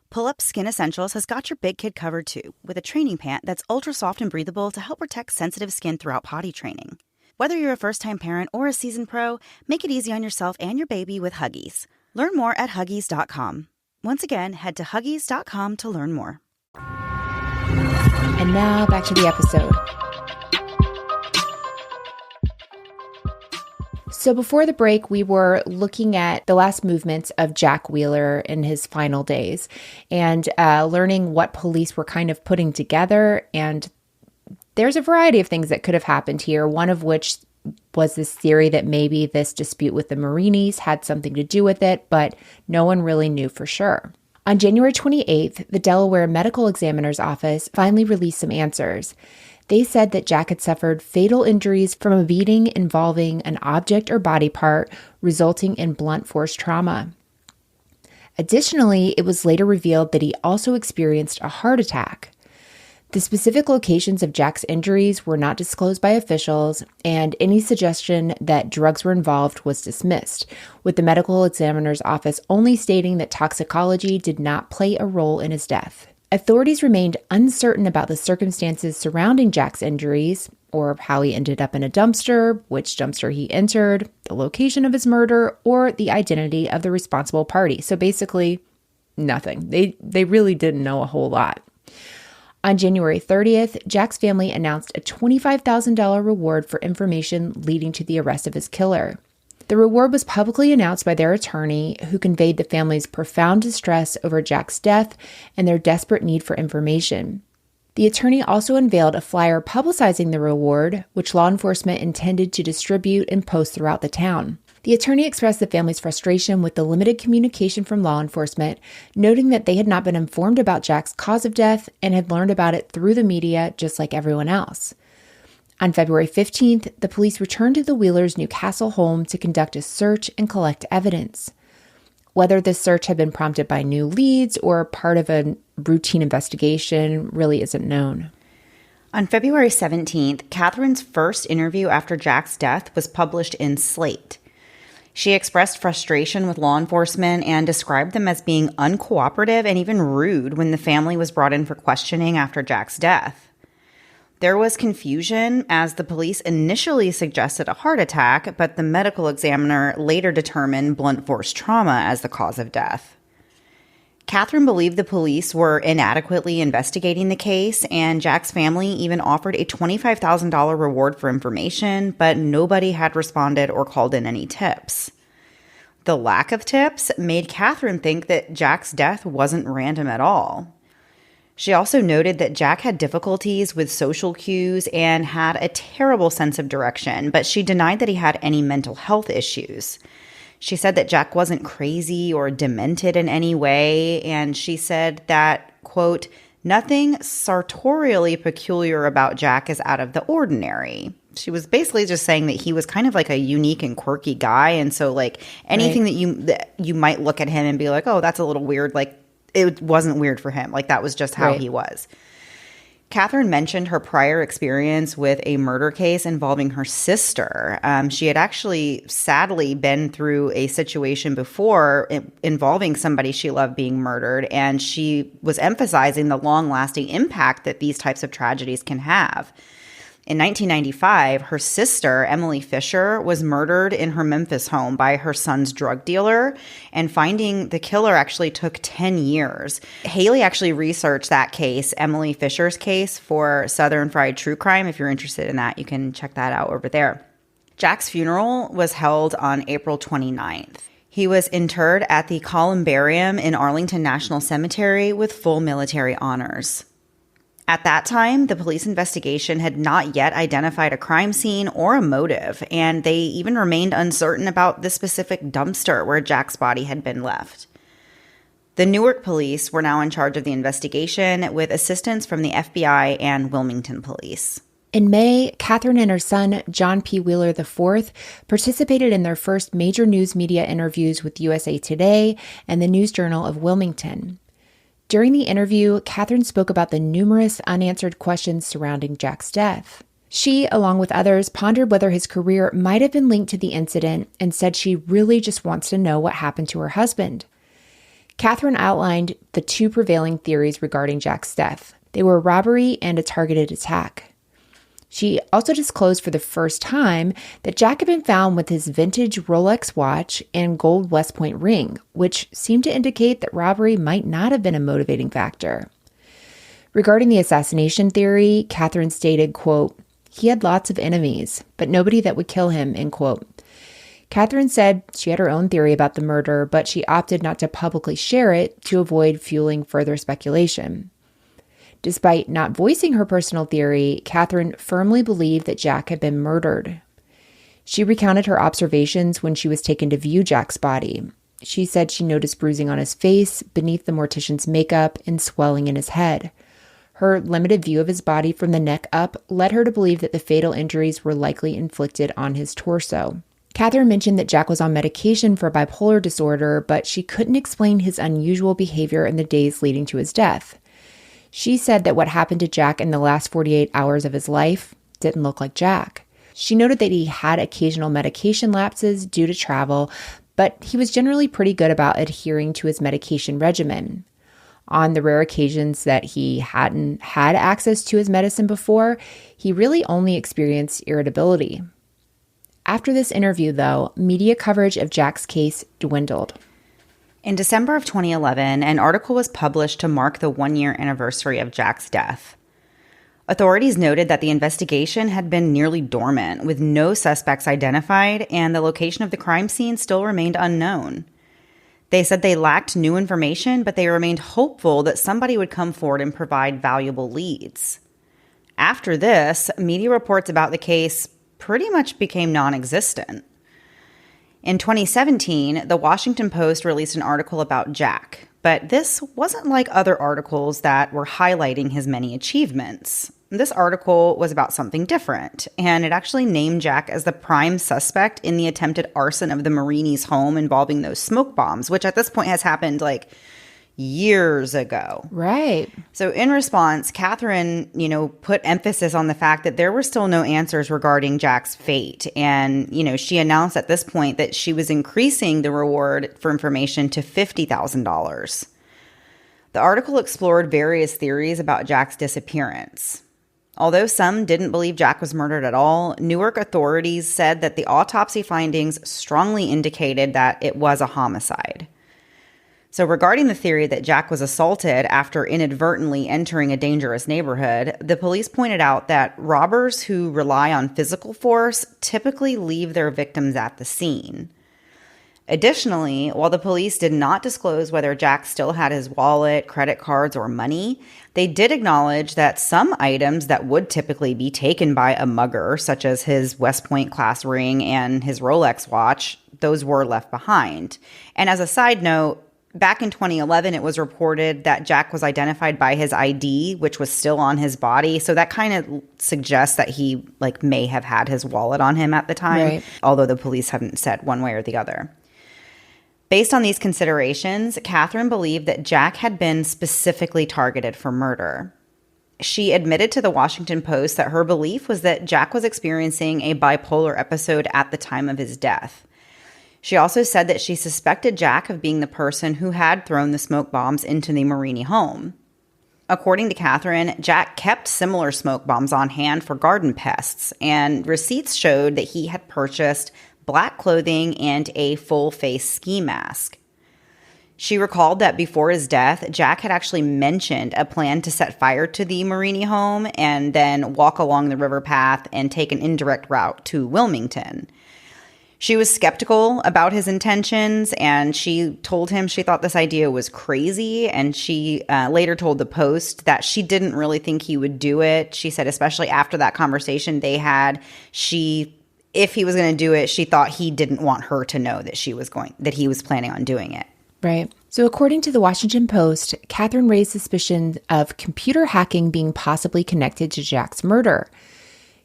Pull-Up Skin Essentials has got your big kid covered too, with a training pant that's ultra soft and breathable to help protect sensitive skin throughout potty training. Whether you're a first-time parent or a seasoned pro, make it easy on yourself and your baby with Huggies. Learn more at Huggies.com. Once again, head to Huggies.com to learn more. And now back to the episode. So before the break, we were looking at the last movements of Jack Wheeler in his final days and learning what police were kind of putting together. And there's a variety of things that could have happened here, one of which was this theory that maybe this dispute with the Marinis had something to do with it, but no one really knew for sure. On January 28th, the Delaware Medical Examiner's Office finally released some answers. They said that Jack had suffered fatal injuries from a beating involving an object or body part, resulting in blunt force trauma. Additionally, it was later revealed that he also experienced a heart attack. The specific locations of Jack's injuries were not disclosed by officials, and any suggestion that drugs were involved was dismissed, with the medical examiner's office only stating that toxicology did not play a role in his death. Authorities remained uncertain about the circumstances surrounding Jack's injuries, or how he ended up in a dumpster, which dumpster he entered, the location of his murder, or the identity of the responsible party. So basically, nothing. They really didn't know a whole lot. On January 30th, Jack's family announced a $25,000 reward for information leading to the arrest of his killer. The reward was publicly announced by their attorney, who conveyed the family's profound distress over Jack's death and their desperate need for information. The attorney also unveiled a flyer publicizing the reward, which law enforcement intended to distribute and post throughout the town. The attorney expressed the family's frustration with the limited communication from law enforcement, noting that they had not been informed about Jack's cause of death and had learned about it through the media just like everyone else. On February 15th, the police returned to the Wheelers' Newcastle home to conduct a search and collect evidence. Whether this search had been prompted by new leads or part of a routine investigation really isn't known. On February 17th, Katherine's first interview after Jack's death was published in Slate. She expressed frustration with law enforcement and described them as being uncooperative and even rude when the family was brought in for questioning after Jack's death. There was confusion as the police initially suggested a heart attack, but the medical examiner later determined blunt force trauma as the cause of death. Katherine believed the police were inadequately investigating the case, and Jack's family even offered a $25,000 reward for information, but nobody had responded or called in any tips. The lack of tips made Katherine think that Jack's death wasn't random at all. She also noted that Jack had difficulties with social cues and had a terrible sense of direction, but she denied that he had any mental health issues. She said that Jack wasn't crazy or demented in any way, and she said that, quote, nothing sartorially peculiar about Jack is out of the ordinary. She was basically just saying that he was kind of like a unique and quirky guy, and so like anything that you might look at him and be like, oh, that's a little weird, like it wasn't weird for him. Like that was just how he was. Catherine mentioned her prior experience with a murder case involving her sister. She had actually sadly been through a situation before involving somebody she loved being murdered, and she was emphasizing the long-lasting impact that these types of tragedies can have. In 1995, her sister, Emily Fisher, was murdered in her Memphis home by her son's drug dealer, and finding the killer actually took 10 years. Haley actually researched that case, Emily Fisher's case, for Southern Fried True Crime. If you're interested in that, you can check that out over there. Jack's funeral was held on April 29th. He was interred at the Columbarium in Arlington National Cemetery with full military honors. At that time, the police investigation had not yet identified a crime scene or a motive, and they even remained uncertain about the specific dumpster where Jack's body had been left. The Newark police were now in charge of the investigation with assistance from the FBI and Wilmington police. In May, Catherine and her son, John P. Wheeler IV, participated in their first major news media interviews with USA Today and the News Journal of Wilmington. During the interview, Catherine spoke about the numerous unanswered questions surrounding Jack's death. She, along with others, pondered whether his career might have been linked to the incident and said she really just wants to know what happened to her husband. Catherine outlined the two prevailing theories regarding Jack's death. They were robbery and a targeted attack. She also disclosed for the first time that Jack had been found with his vintage Rolex watch and gold West Point ring, which seemed to indicate that robbery might not have been a motivating factor. Regarding the assassination theory, Catherine stated, quote, he had lots of enemies, but nobody that would kill him, end quote. Catherine said she had her own theory about the murder, but she opted not to publicly share it to avoid fueling further speculation. Despite not voicing her personal theory, Catherine firmly believed that Jack had been murdered. She recounted her observations when she was taken to view Jack's body. She said she noticed bruising on his face, beneath the mortician's makeup, and swelling in his head. Her limited view of his body from the neck up led her to believe that the fatal injuries were likely inflicted on his torso. Catherine mentioned that Jack was on medication for bipolar disorder, but she couldn't explain his unusual behavior in the days leading to his death. She said that what happened to Jack in the last 48 hours of his life didn't look like Jack. She noted that he had occasional medication lapses due to travel, but he was generally pretty good about adhering to his medication regimen. On the rare occasions that he hadn't had access to his medicine before, he really only experienced irritability. After this interview, though, media coverage of Jack's case dwindled. In December of 2011, an article was published to mark the one-year anniversary of Jack's death. Authorities noted that the investigation had been nearly dormant, with no suspects identified, and the location of the crime scene still remained unknown. They said they lacked new information, but they remained hopeful that somebody would come forward and provide valuable leads. After this, media reports about the case pretty much became non-existent. In 2017, the Washington Post released an article about Jack, but this wasn't like other articles that were highlighting his many achievements. This article was about something different, and it actually named Jack as the prime suspect in the attempted arson of the Marini's home involving those smoke bombs, which at this point has happened like years ago. Right. So in response, Catherine, put emphasis on the fact that there were still no answers regarding Jack's fate. And, she announced at this point that she was increasing the reward for information to $50,000. The article explored various theories about Jack's disappearance. Although some didn't believe Jack was murdered at all, Newark authorities said that the autopsy findings strongly indicated that it was a homicide. So regarding the theory that Jack was assaulted after inadvertently entering a dangerous neighborhood, the police pointed out that robbers who rely on physical force typically leave their victims at the scene. Additionally, while the police did not disclose whether Jack still had his wallet, credit cards, or money, they did acknowledge that some items that would typically be taken by a mugger, such as his West Point class ring and his Rolex watch, those were left behind. And as a side note, back in 2011, it was reported that Jack was identified by his ID, which was still on his body. So that kind of suggests that he may have had his wallet on him at the time, right, although the police haven't said one way or the other. Based on these considerations, Catherine believed that Jack had been specifically targeted for murder. She admitted to the Washington Post that her belief was that Jack was experiencing a bipolar episode at the time of his death. She also said that she suspected Jack of being the person who had thrown the smoke bombs into the Marini home. According to Catherine, Jack kept similar smoke bombs on hand for garden pests, and receipts showed that he had purchased black clothing and a full-face ski mask. She recalled that before his death, Jack had actually mentioned a plan to set fire to the Marini home and then walk along the river path and take an indirect route to Wilmington. She was skeptical about his intentions, and she told him she thought this idea was crazy, and she later told the Post that she didn't really think he would do it. She said, especially after that conversation they had, if he was going to do it, she thought he didn't want her to know that he was planning on doing it. Right. So according to the Washington Post, Catherine raised suspicion of computer hacking being possibly connected to Jack's murder.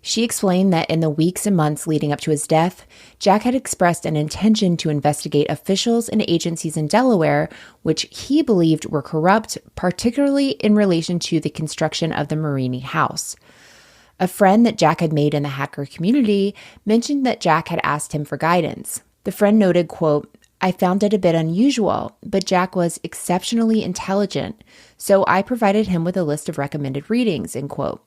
She explained that in the weeks and months leading up to his death, Jack had expressed an intention to investigate officials and agencies in Delaware, which he believed were corrupt, particularly in relation to the construction of the Marini house. A friend that Jack had made in the hacker community mentioned that Jack had asked him for guidance. The friend noted, quote, "I found it a bit unusual, but Jack was exceptionally intelligent, so I provided him with a list of recommended readings," end quote.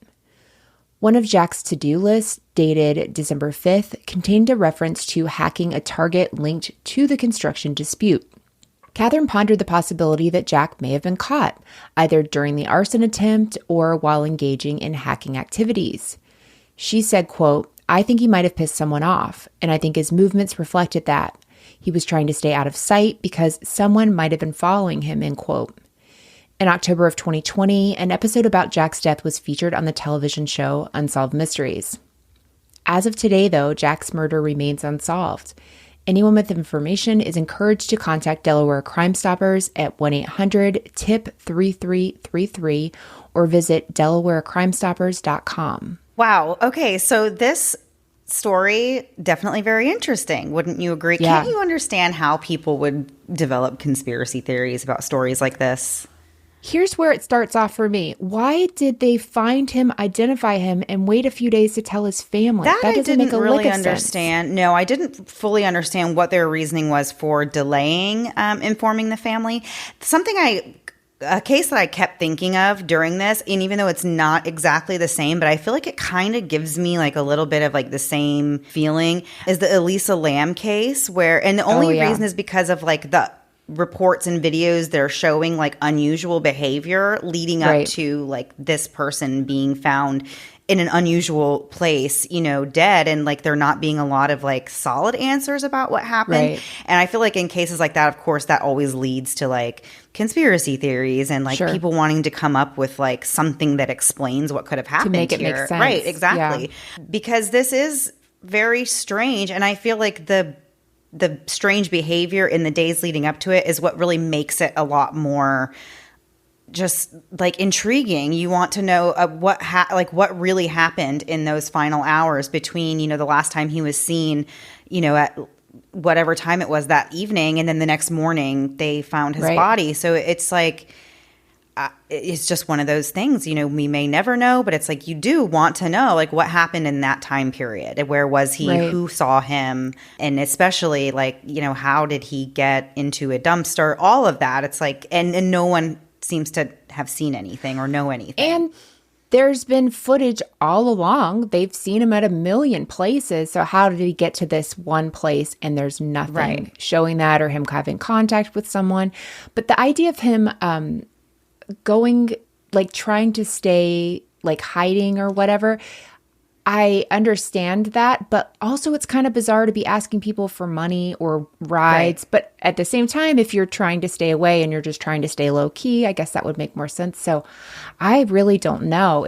One of Jack's to-do lists, dated December 5th, contained a reference to hacking a target linked to the construction dispute. Catherine pondered the possibility that Jack may have been caught, either during the arson attempt or while engaging in hacking activities. She said, quote, "I think he might have pissed someone off, and I think his movements reflected that. He was trying to stay out of sight because someone might have been following him," end quote. In October of 2020, an episode about Jack's death was featured on the television show Unsolved Mysteries. As of today, though, Jack's murder remains unsolved. Anyone with information is encouraged to contact Delaware Crime Stoppers at 1-800-TIP-3333 or visit DelawareCrimeStoppers.com. Wow. Okay, so this story, definitely very interesting. Wouldn't you agree? Yeah. Can't you understand how people would develop conspiracy theories about stories like this? Here's where it starts off for me. Why did they find him, identify him, and wait a few days to tell his family? That doesn't I didn't make a really lick of understand. sense. No, I didn't fully understand what their reasoning was for delaying informing the family. A case that I kept thinking of during this, and even though it's not exactly the same, but I feel like it kind of gives me a little bit of the same feeling, is the Elisa Lam case, and the only reason is because of the reports and videos they're showing unusual behavior leading up to this person being found in an unusual place, dead, and there not being a lot of solid answers about what happened. Right. And I feel in cases like that, of course, that always leads to conspiracy theories and Sure. people wanting to come up with something that explains what could have happened to make it here. make sense. Right, exactly. Yeah. Because this is very strange, and I feel the strange behavior in the days leading up to it is what really makes it a lot more just intriguing. You want to know what really happened in those final hours between, the last time he was seen, at whatever time it was that evening, and then the next morning they found his body. So it's it's just one of those things, we may never know, but it's you do want to know what happened in that time period. Where was he? Right. Who saw him? And especially how did he get into a dumpster? All of that. It's and no one seems to have seen anything or know anything. And there's been footage all along. They've seen him at a million places. So how did he get to this one place and there's nothing showing that, or him having contact with someone? But the idea of him going, trying to stay, hiding or whatever, I understand that, but also it's kind of bizarre to be asking people for money or rides. Right. But at the same time, if you're trying to stay away and you're just trying to stay low key, I guess that would make more sense. So I really don't know.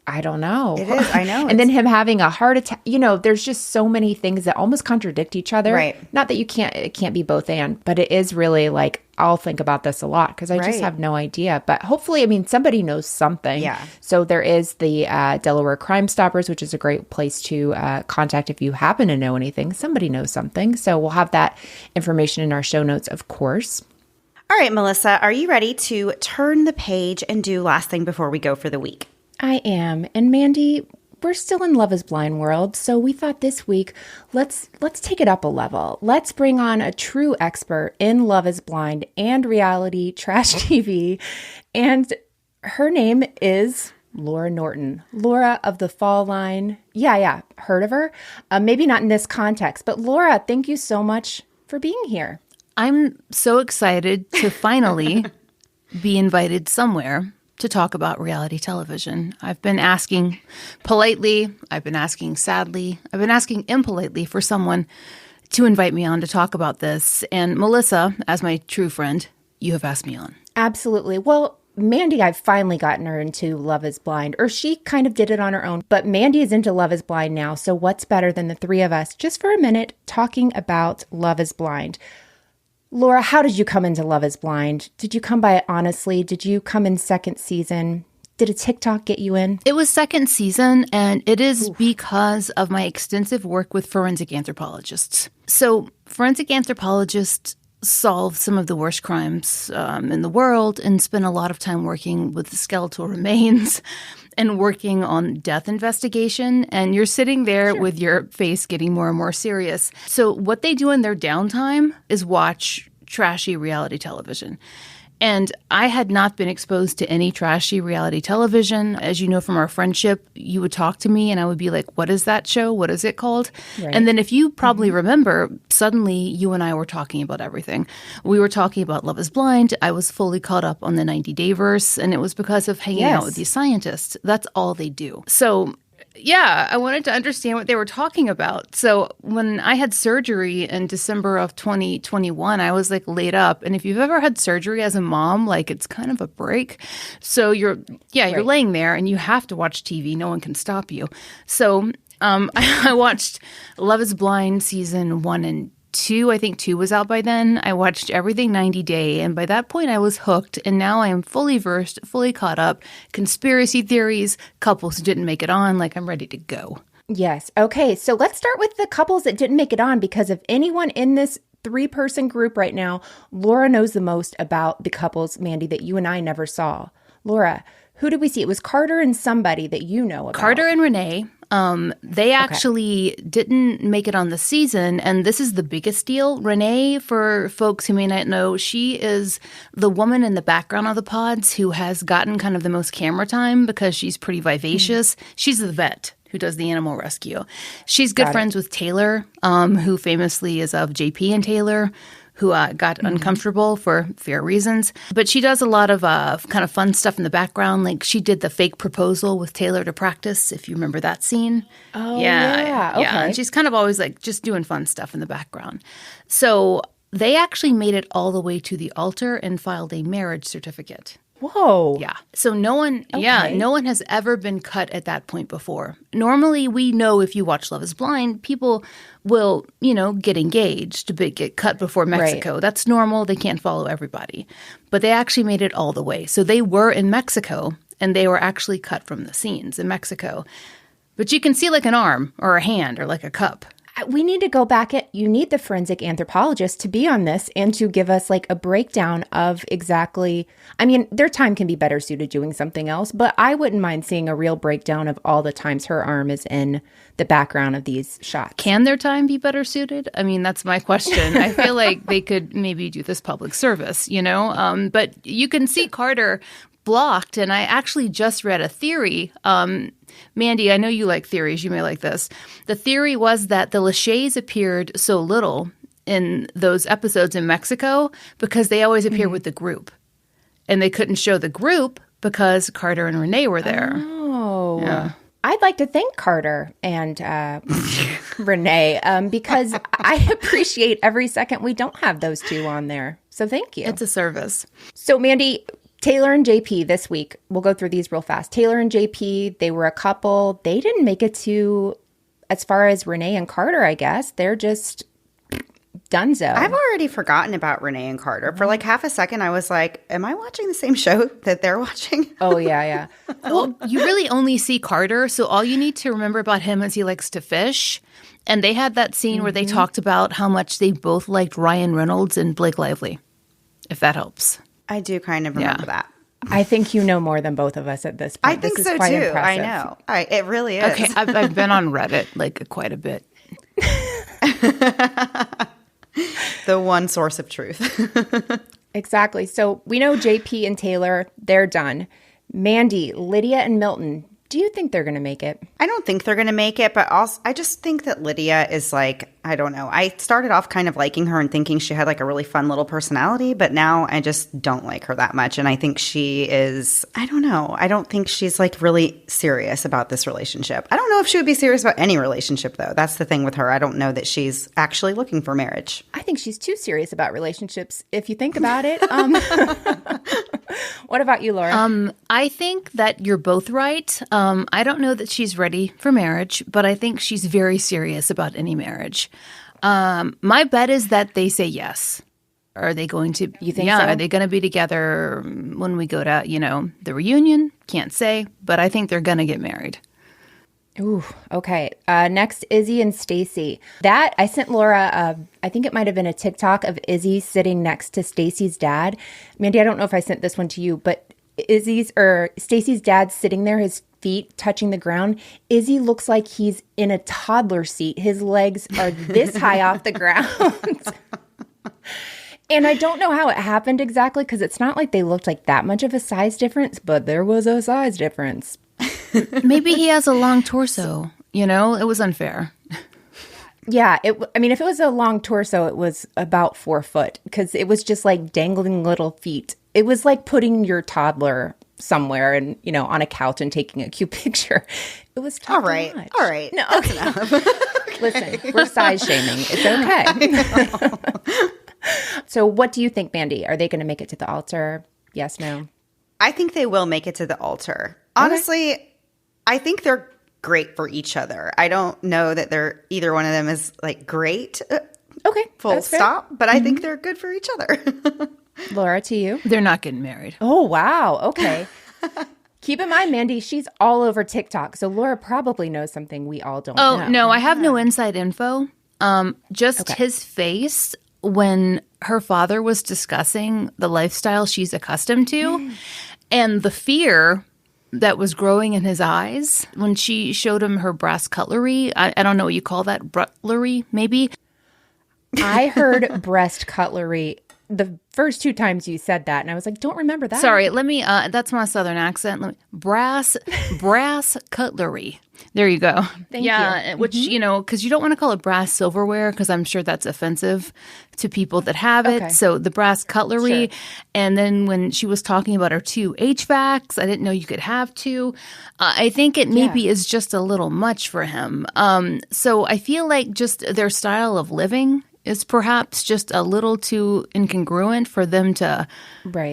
I don't know. It is. I know. And then him having a heart attack, there's just so many things that almost contradict each other. Right. Not that it can't be both and, but it is really like, I'll think about this a lot because I just have no idea. But hopefully, somebody knows something. Yeah. So there is the Delaware Crime Stoppers, which is a great place to contact if you happen to know anything. Somebody knows something. So we'll have that information in our show notes, of course. All right, Melissa, are you ready to turn the page and do last thing before we go for the week? I am. And Mandy, we're still in Love is Blind world, so we thought this week, let's take it up a level. Let's bring on a true expert in Love is Blind and reality trash TV. And her name is Laura Norton. Laura of the Fall Line. Yeah. Heard of her? Maybe not in this context, but Laura, thank you so much for being here. I'm so excited to finally be invited somewhere to talk about reality television. I've been asking politely, I've been asking sadly, I've been asking impolitely for someone to invite me on to talk about this. And Melissa, as my true friend, you have asked me on. Absolutely. Well, Mandy, I've finally gotten her into Love is Blind, or she kind of did it on her own, but Mandy is into Love is Blind now. So what's better than the three of us just for a minute talking about Love is Blind? Laura, how did you come into Love is Blind? Did you come by it honestly? Did you come in second season? Did a TikTok get you in? It was second season, and it is because of my extensive work with forensic anthropologists. So forensic anthropologists solve some of the worst crimes in the world and spend a lot of time working with skeletal remains and working on death investigation. And you're sitting there with your face getting more and more serious. So what they do in their downtime is watch trashy reality television. And I had not been exposed to any trashy reality television. As you know from our friendship, you would talk to me and I would be like, what is that show? What is it called? Right. And then if you probably remember, suddenly you and I were talking about everything. We were talking about Love is Blind. I was fully caught up on the 90-day-verse, and it was because of hanging out with these scientists. That's all they do. So yeah, I wanted to understand what they were talking about. So when I had surgery in December of 2021, I was like laid up. And if you've ever had surgery as a mom, like it's kind of a break. So you're laying there and you have to watch TV. No one can stop you. So I watched Love is Blind season 1 and 2. I think 2 was out by then. I watched everything 90 Day, and by that point I was hooked, and now I am fully versed, fully caught up. Conspiracy theories, couples who didn't make it on, like I'm ready to go. Yes. Okay, so let's start with the couples that didn't make it on, because if anyone in this 3-person group right now, Laura knows the most about the couples, Mandy, that you and I never saw. Laura, who did we see? It was Carter and somebody that you know about. Carter and Renee. They actually didn't make it on the season, and this is the biggest deal. Renee, for folks who may not know, she is the woman in the background of the pods who has gotten kind of the most camera time because she's pretty vivacious. She's the vet who does the animal rescue. She's good friends with Taylor, who famously is of JP and Taylor, who got uncomfortable for fair reasons. But she does a lot of kind of fun stuff in the background. Like she did the fake proposal with Taylor to practice, if you remember that scene. Oh, yeah. Okay. And she's kind of always like just doing fun stuff in the background. So they actually made it all the way to the altar and filed a marriage certificate. Whoa. Yeah. So no one has ever been cut at that point before. Normally, we know if you watch Love is Blind, people will, get engaged, but get cut before Mexico. Right. That's normal. They can't follow everybody. But they actually made it all the way. So they were in Mexico, and they were actually cut from the scenes in Mexico. But you can see like an arm or a hand or like a cup. We need to go back. You need the forensic anthropologist to be on this and to give us like a breakdown of exactly, their time can be better suited doing something else, but I wouldn't mind seeing a real breakdown of all the times her arm is in the background of these shots. Can their time be better suited? That's my question. I feel like they could maybe do this public service, but you can see Carter blocked, and I actually just read a theory. Mandy, I know you like theories. You may like this. The theory was that the Lachey's appeared so little in those episodes in Mexico because they always appear with the group. And they couldn't show the group because Carter and Renee were there. Oh. Yeah. I'd like to thank Carter and Renee because I appreciate every second we don't have those two on there. So thank you. It's a service. So Mandy, Taylor and JP this week, we'll go through these real fast. Taylor and JP, they were a couple. They didn't make it to, as far as Renee and Carter, I guess. They're just donezo. I've already forgotten about Renee and Carter. For like half a second, I was like, am I watching the same show that they're watching? Oh, yeah. Well, you really only see Carter, so all you need to remember about him is he likes to fish. And they had that scene where they talked about how much they both liked Ryan Reynolds and Blake Lively, if that helps. I do kind of remember that. I think you know more than both of us at this point. I think so, too. Impressive. I know. It really is. Okay, I've been on Reddit like quite a bit. The one source of truth. Exactly. So we know JP and Taylor, they're done. Mandy, Lydia, and Milton, do you think they're going to make it? I don't think they're going to make it, but also I just think that Lydia is like, I don't know. I started off kind of liking her and thinking she had like a really fun little personality, but now I just don't like her that much. And I think she is, I don't know. I don't think she's like really serious about this relationship. I don't know if she would be serious about any relationship though. That's the thing with her. I don't know that she's actually looking for marriage. I think she's too serious about relationships if you think about it. What about you, Laura? I think that you're both right. I don't know that she's ready for marriage, but I think she's very serious about any marriage. My bet is that they say yes. Are they going to? You think so? so? Are they going to be together when we go to, the reunion? Can't say, but I think they're going to get married. Ooh, okay. Next, Izzy and Stacy. That I sent Laura. I think it might have been a TikTok of Izzy sitting next to Stacy's dad. Mandy, I don't know if I sent this one to you, but Stacy's dad sitting there, his feet touching the ground. Izzy looks like he's in a toddler seat. His legs are this high off the ground. And I don't know how it happened exactly because it's not like they looked like that much of a size difference, but there was a size difference. Maybe he has a long torso. It was unfair. Yeah. If it was a long torso, it was about 4 foot because it was just like dangling little feet. It was like putting your toddler somewhere and, on a couch and taking a cute picture. It was all right. much. All right. No, that's enough. Listen, we're size shaming. It's okay. So what do you think, Mandy? Are they going to make it to the altar? Yes, no? I think they will make it to the altar. Honestly, I think they're great for each other. I don't know that either one of them is like great. Okay. Full stop. But I think they're good for each other. Laura, to you? They're not getting married. Oh, wow. Okay. Keep in mind, Mandy, she's all over TikTok. So Laura probably knows something we all don't know. Oh, no, I have no inside info. His face when her father was discussing the lifestyle she's accustomed to and the fear that was growing in his eyes when she showed him her brass cutlery. I don't know what you call that, brutlery, maybe. I heard breast cutlery the first 2 times you said that, and I was like, don't remember that. Sorry, let me, that's my southern accent. Brass cutlery. There you go. Thank you. Which, because you don't want to call it brass silverware because I'm sure that's offensive to people that have it. Okay. So the brass cutlery. Sure. And then when she was talking about her 2 HVACs, I didn't know you could have 2. I think it maybe is just a little much for him. So I feel like just their style of living is perhaps just a little too incongruent for them to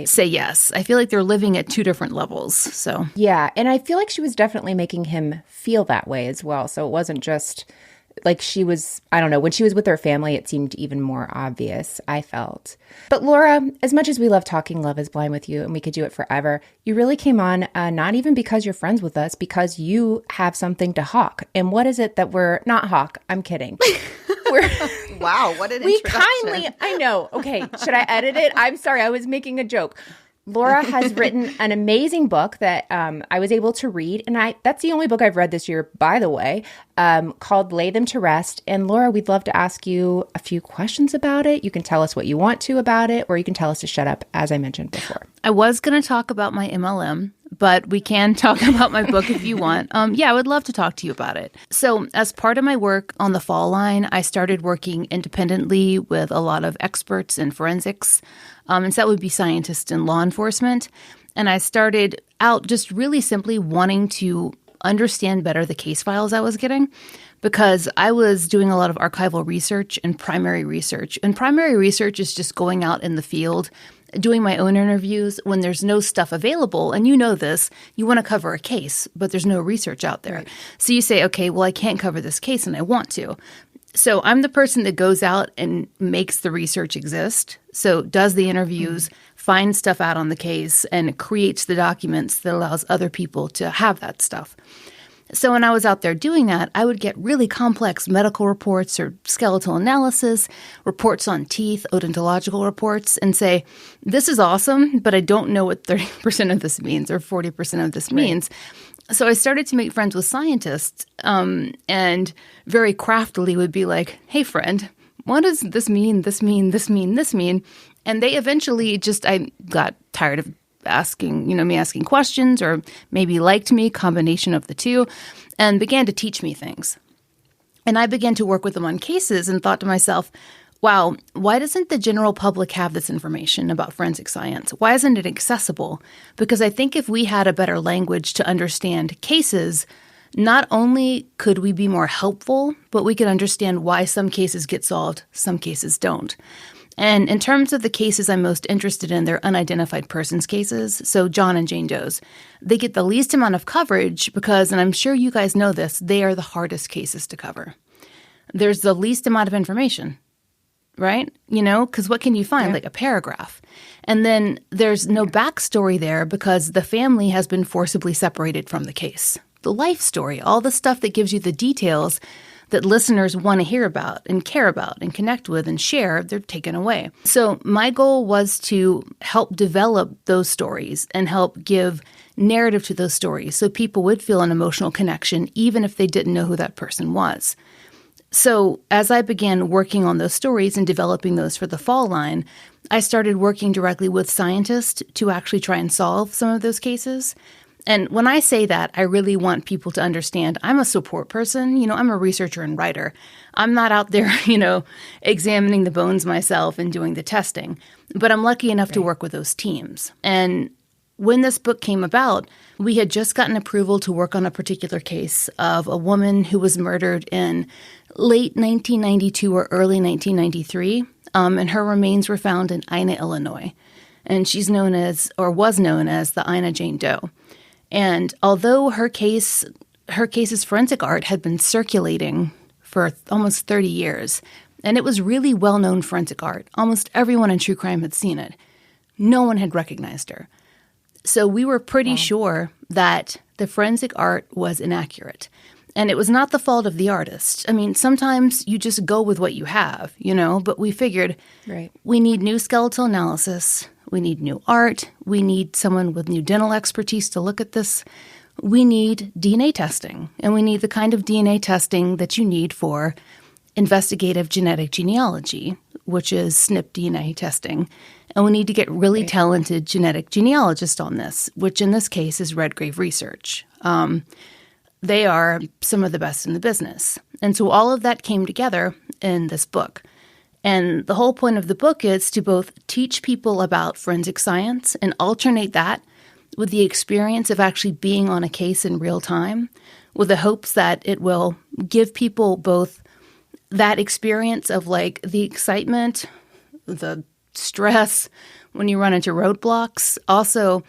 say yes. I feel like they're living at 2 different levels. So yeah, and I feel like she was definitely making him feel that way as well. So it wasn't just like she was, I don't know, when she was with her family, it seemed even more obvious, I felt. But Laura, as much as we love talking Love is Blind with you, and we could do it forever, you really came on not even because you're friends with us, because you have something to hawk. And what is it that we're not hawk? I'm kidding. Wow, what an introduction. I know. Okay, should I edit it? I'm sorry, I was making a joke. Laura has written an amazing book that I was able to read, and that's the only book I've read this year, by the way, called Lay Them to Rest. And Laura, we'd love to ask you a few questions about it. You can tell us what you want to about it, or you can tell us to shut up, as I mentioned before. I was going to talk about my MLM, but we can talk about my book if you want. I would love to talk to you about it. So as part of my work on the Fall Line, I started working independently with a lot of experts in forensics. And so that would be scientists and law enforcement. And I started out just really simply wanting to understand better the case files I was getting, because I was doing a lot of archival research and primary research. And primary research is just going out in the field, doing my own interviews when there's no stuff available. And you know this, you want to cover a case, but there's no research out there. Right. So you say, okay, well, I can't cover this case and I want to. So I'm the person that goes out and makes the research exist. So does the interviews, finds stuff out on the case, and creates the documents that allows other people to have that stuff. So when I was out there doing that, I would get really complex medical reports or skeletal analysis, reports on teeth, odontological reports, and say, this is awesome, but I don't know what 30% of this means or 40% of this means. So I started to make friends with scientists and very craftily would be like, hey, friend, what does this mean, this mean, this mean, this mean? And they eventually I got tired of me asking questions, or maybe liked me, combination of the two, and began to teach me things. And I began to work with them on cases and thought to myself, wow, why doesn't the general public have this information about forensic science? Why isn't it accessible? Because I think if we had a better language to understand cases, not only could we be more helpful, but we could understand why some cases get solved, some cases don't. And in terms of the cases I'm most interested in, they're unidentified persons cases, so John and Jane Doe's. They get the least amount of coverage because, and I'm sure you guys know this, they are the hardest cases to cover. There's the least amount of information, right? Because what can you find? Like a paragraph. And then there's no backstory there because the family has been forcibly separated from the case. The life story, all the stuff that gives you the details that listeners want to hear about and care about and connect with and share, they're taken away. So my goal was to help develop those stories and help give narrative to those stories so people would feel an emotional connection even if they didn't know who that person was. So as I began working on those stories and developing those for the fall line, I started working directly with scientists to actually try and solve some of those cases. And when I say that, I really want people to understand I'm a support person. I'm a researcher and writer. I'm not out there, examining the bones myself and doing the testing. But I'm lucky enough to work with those teams. And when this book came about, we had just gotten approval to work on a particular case of a woman who was murdered in late 1992 or early 1993. And her remains were found in Ina, Illinois. And she's known as, or was known as, the Ina Jane Doe. And although her case's forensic art had been circulating for almost 30 years, and it was really well-known forensic art, almost everyone in true crime had seen it, no one had recognized her. So we were pretty sure that the forensic art was inaccurate. And it was not the fault of the artist. I mean, sometimes you just go with what you have, but we figured we need new skeletal analysis. We need new art. We need someone with new dental expertise to look at this. We need DNA testing, and we need the kind of DNA testing that you need for investigative genetic genealogy, which is SNP DNA testing. And we need to get really talented genetic genealogists on this, which in this case is Redgrave Research. They are some of the best in the business. And so all of that came together in this book. And the whole point of the book is to both teach people about forensic science and alternate that with the experience of actually being on a case in real time, with the hopes that it will give people both that experience of like the excitement, the stress when you run into roadblocks, also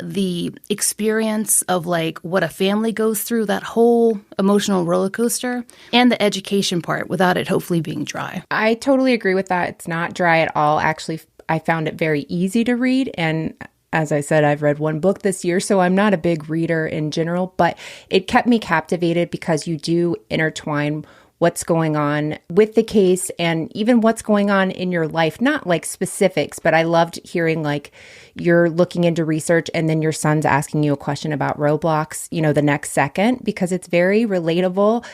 the experience of like what a family goes through, that whole emotional roller coaster, and the education part without it hopefully being dry. I totally agree with that. It's not dry at all. Actually, I found it very easy to read. And as I said, I've read one book this year, so I'm not a big reader in general, but it kept me captivated because you do intertwine what's going on with the case and even what's going on in your life, not like specifics, but I loved hearing like you're looking into research and then your son's asking you a question about Roblox, the next second, because it's very relatable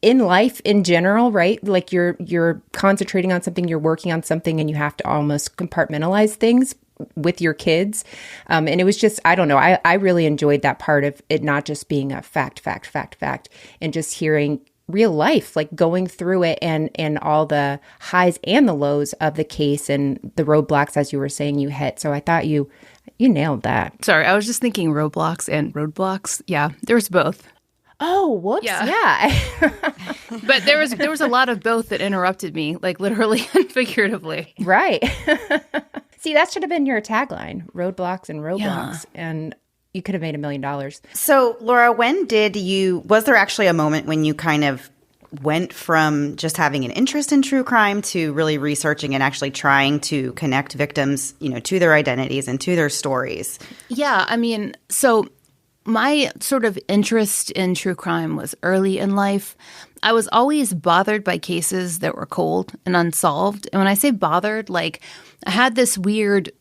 in life in general, right? Like you're concentrating on something, you're working on something, and you have to almost compartmentalize things with your kids. And it was just, I don't know, I really enjoyed that part of it, not just being a fact, and just hearing real life, like going through it and all the highs and the lows of the case and the roadblocks, as you were saying, you hit. So I thought you nailed that. Sorry, I was just thinking Roblox and roadblocks. Yeah, there's both. Oh, whoops. Yeah. But there was a lot of both that interrupted me, like literally and figuratively. Right. See, that should have been your tagline, roadblocks and roadblocks. Yeah. And you could have made $1 million. So, Laura, was there actually a moment when you kind of went from just having an interest in true crime to really researching and actually trying to connect victims, to their identities and to their stories? Yeah, I mean, so my sort of interest in true crime was early in life. I was always bothered by cases that were cold and unsolved. And when I say bothered, like I had this weird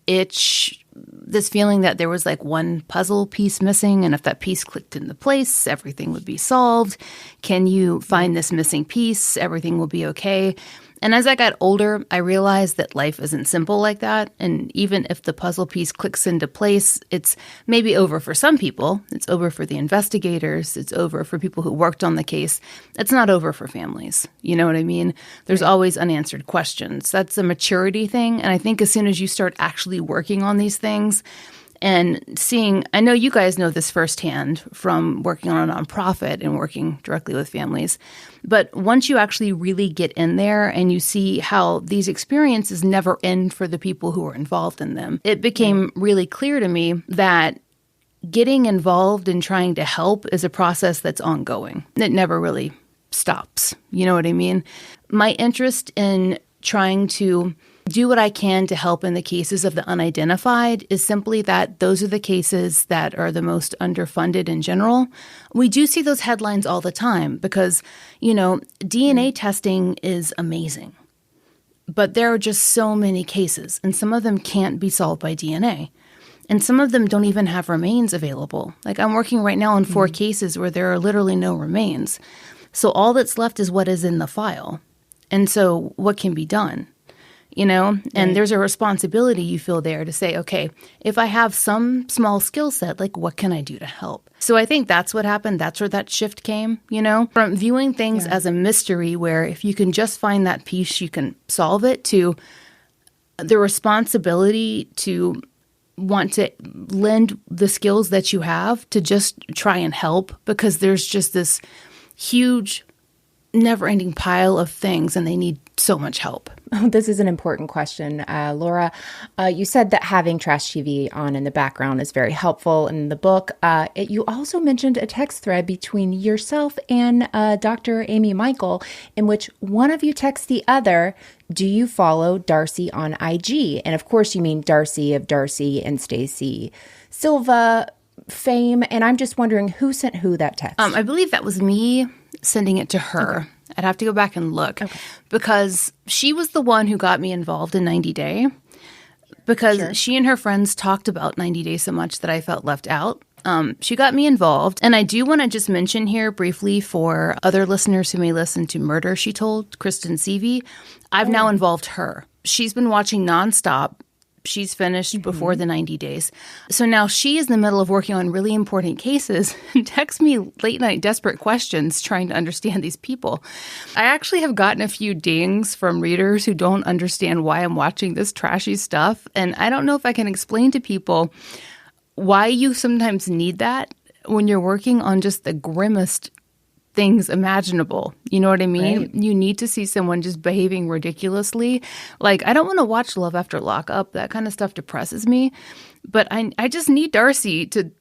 itch, this feeling that there was like one puzzle piece missing, and if that piece clicked into place, everything would be solved. Can you find this missing piece? Everything will be okay. And as I got older, I realized that life isn't simple like that. And even if the puzzle piece clicks into place, it's maybe over for some people. It's over for the investigators. It's over for people who worked on the case. It's not over for families. You know what I mean? There's always unanswered questions. That's a maturity thing. And I think as soon as you start actually working on these things, and seeing, I know you guys know this firsthand from working on a nonprofit and working directly with families, but once you actually really get in there and you see how these experiences never end for the people who are involved in them, it became really clear to me that getting involved and trying to help is a process that's ongoing. It never really stops. You know what I mean? My interest in trying to do what I can to help in the cases of the unidentified is simply that those are the cases that are the most underfunded in general. We do see those headlines all the time because, DNA testing is amazing. But there are just so many cases, and some of them can't be solved by DNA. And some of them don't even have remains available. Like I'm working right now on 4 cases where there are literally no remains. So all that's left is what is in the file. And so what can be done? And there's a responsibility you feel there to say, okay, if I have some small skill set, like what can I do to help? So I think that's what happened. That's where that shift came, from viewing things as a mystery where if you can just find that piece, you can solve it, to the responsibility to want to lend the skills that you have to just try and help, because there's just this huge never-ending pile of things and they need so much help. Oh, this is an important question. Laura, you said that having trash TV on in the background is very helpful in the book. You also mentioned a text thread between yourself and Dr. Amy Michael in which one of you texts the other, do you follow Darcy on IG? And of course you mean Darcy of Darcy and Stacy Silva fame. And I'm just wondering who sent who that text? I believe that was me sending it to her. Okay. I'd have to go back and look because she was the one who got me involved in 90 Day because she and her friends talked about 90 Day so much that I felt left out. She got me involved. And I do want to just mention here briefly for other listeners who may listen to Murder, She Told, Kristen Seavey, I've now involved her. She's been watching nonstop. She's finished before the 90 days. So now she is in the middle of working on really important cases and texts me late night desperate questions trying to understand these people. I actually have gotten a few dings from readers who don't understand why I'm watching this trashy stuff. And I don't know if I can explain to people why you sometimes need that when you're working on just the grimmest things imaginable. You know what I mean? Right. You need to see someone just behaving ridiculously. Like, I don't want to watch Love After Lockup. That kind of stuff depresses me. But I just need Darcy to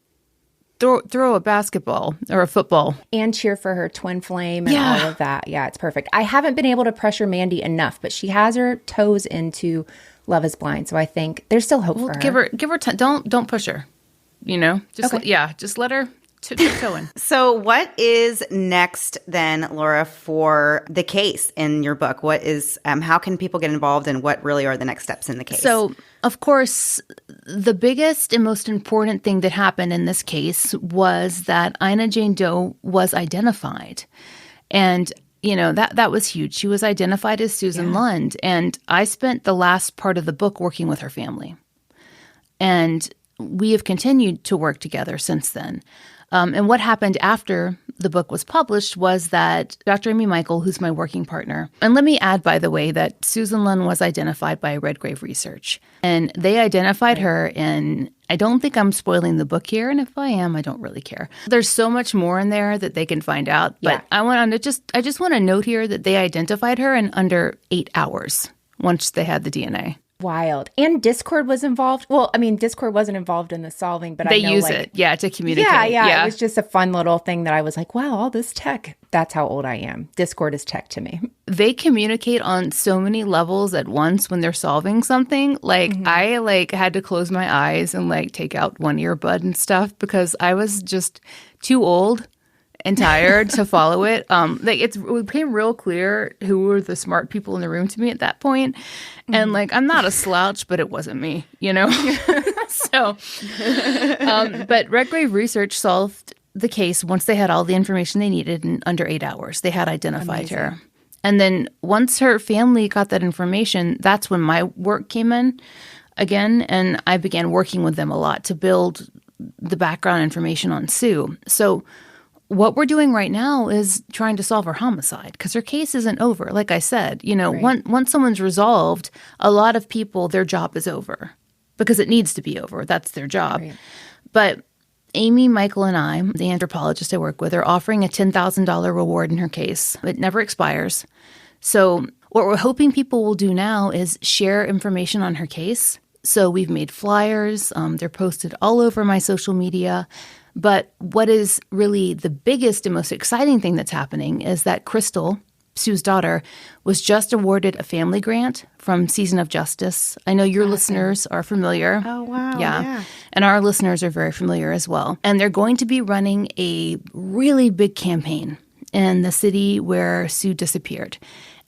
throw a basketball or a football. And cheer for her twin flame and all of that. Yeah, it's perfect. I haven't been able to pressure Mandy enough, but she has her toes into Love is Blind. So I think there's still hope for her. Give her time. Don't push her. Just let her tiptoeing. So what is next then, Laura, for the case in your book? What is, how can people get involved and what really are the next steps in the case? So, of course, the biggest and most important thing that happened in this case was that Ina Jane Doe was identified. And, that was huge. She was identified as Susan Lund. And I spent the last part of the book working with her family. And we have continued to work together since then. And what happened after the book was published was that Dr. Amy Michael, who's my working partner, and let me add, by the way, that Susan Lunn was identified by Redgrave Research. And they identified her in, I don't think I'm spoiling the book here, and if I am, I don't really care. There's so much more in there that they can find out. But I just want to note here that they identified her in under 8 hours once they had the DNA. Wild. And Discord was involved. Well, I mean, Discord wasn't involved in the solving, but they use it, to communicate. Yeah. It was just a fun little thing that I was like, wow, all this tech. That's how old I am. Discord is tech to me. They communicate on so many levels at once when they're solving something. Like, I had to close my eyes and take out one earbud and stuff because I was just too old and tired to follow it. It became real clear who were the smart people in the room to me at that point. And I'm not a slouch, but it wasn't me, So, but Redgrave Research solved the case once they had all the information they needed in under 8 hours. They had identified her. And then once her family got that information, that's when my work came in again. And I began working with them a lot to build the background information on Sue. So what we're doing right now is trying to solve her homicide because her case isn't over. Like I said, once someone's resolved, a lot of people, their job is over because it needs to be over. That's their job. Right. But Amy, Michael, and I, the anthropologist I work with, are offering a $10,000 reward in her case. It never expires. So what we're hoping people will do now is share information on her case. So we've made flyers. They're posted all over my social media. But what is really the biggest and most exciting thing that's happening is that Crystal, Sue's daughter, was just awarded a family grant from Season of Justice. I know your listeners are familiar. Oh, wow. Yeah. And our listeners are very familiar as well. And they're going to be running a really big campaign in the city where Sue disappeared.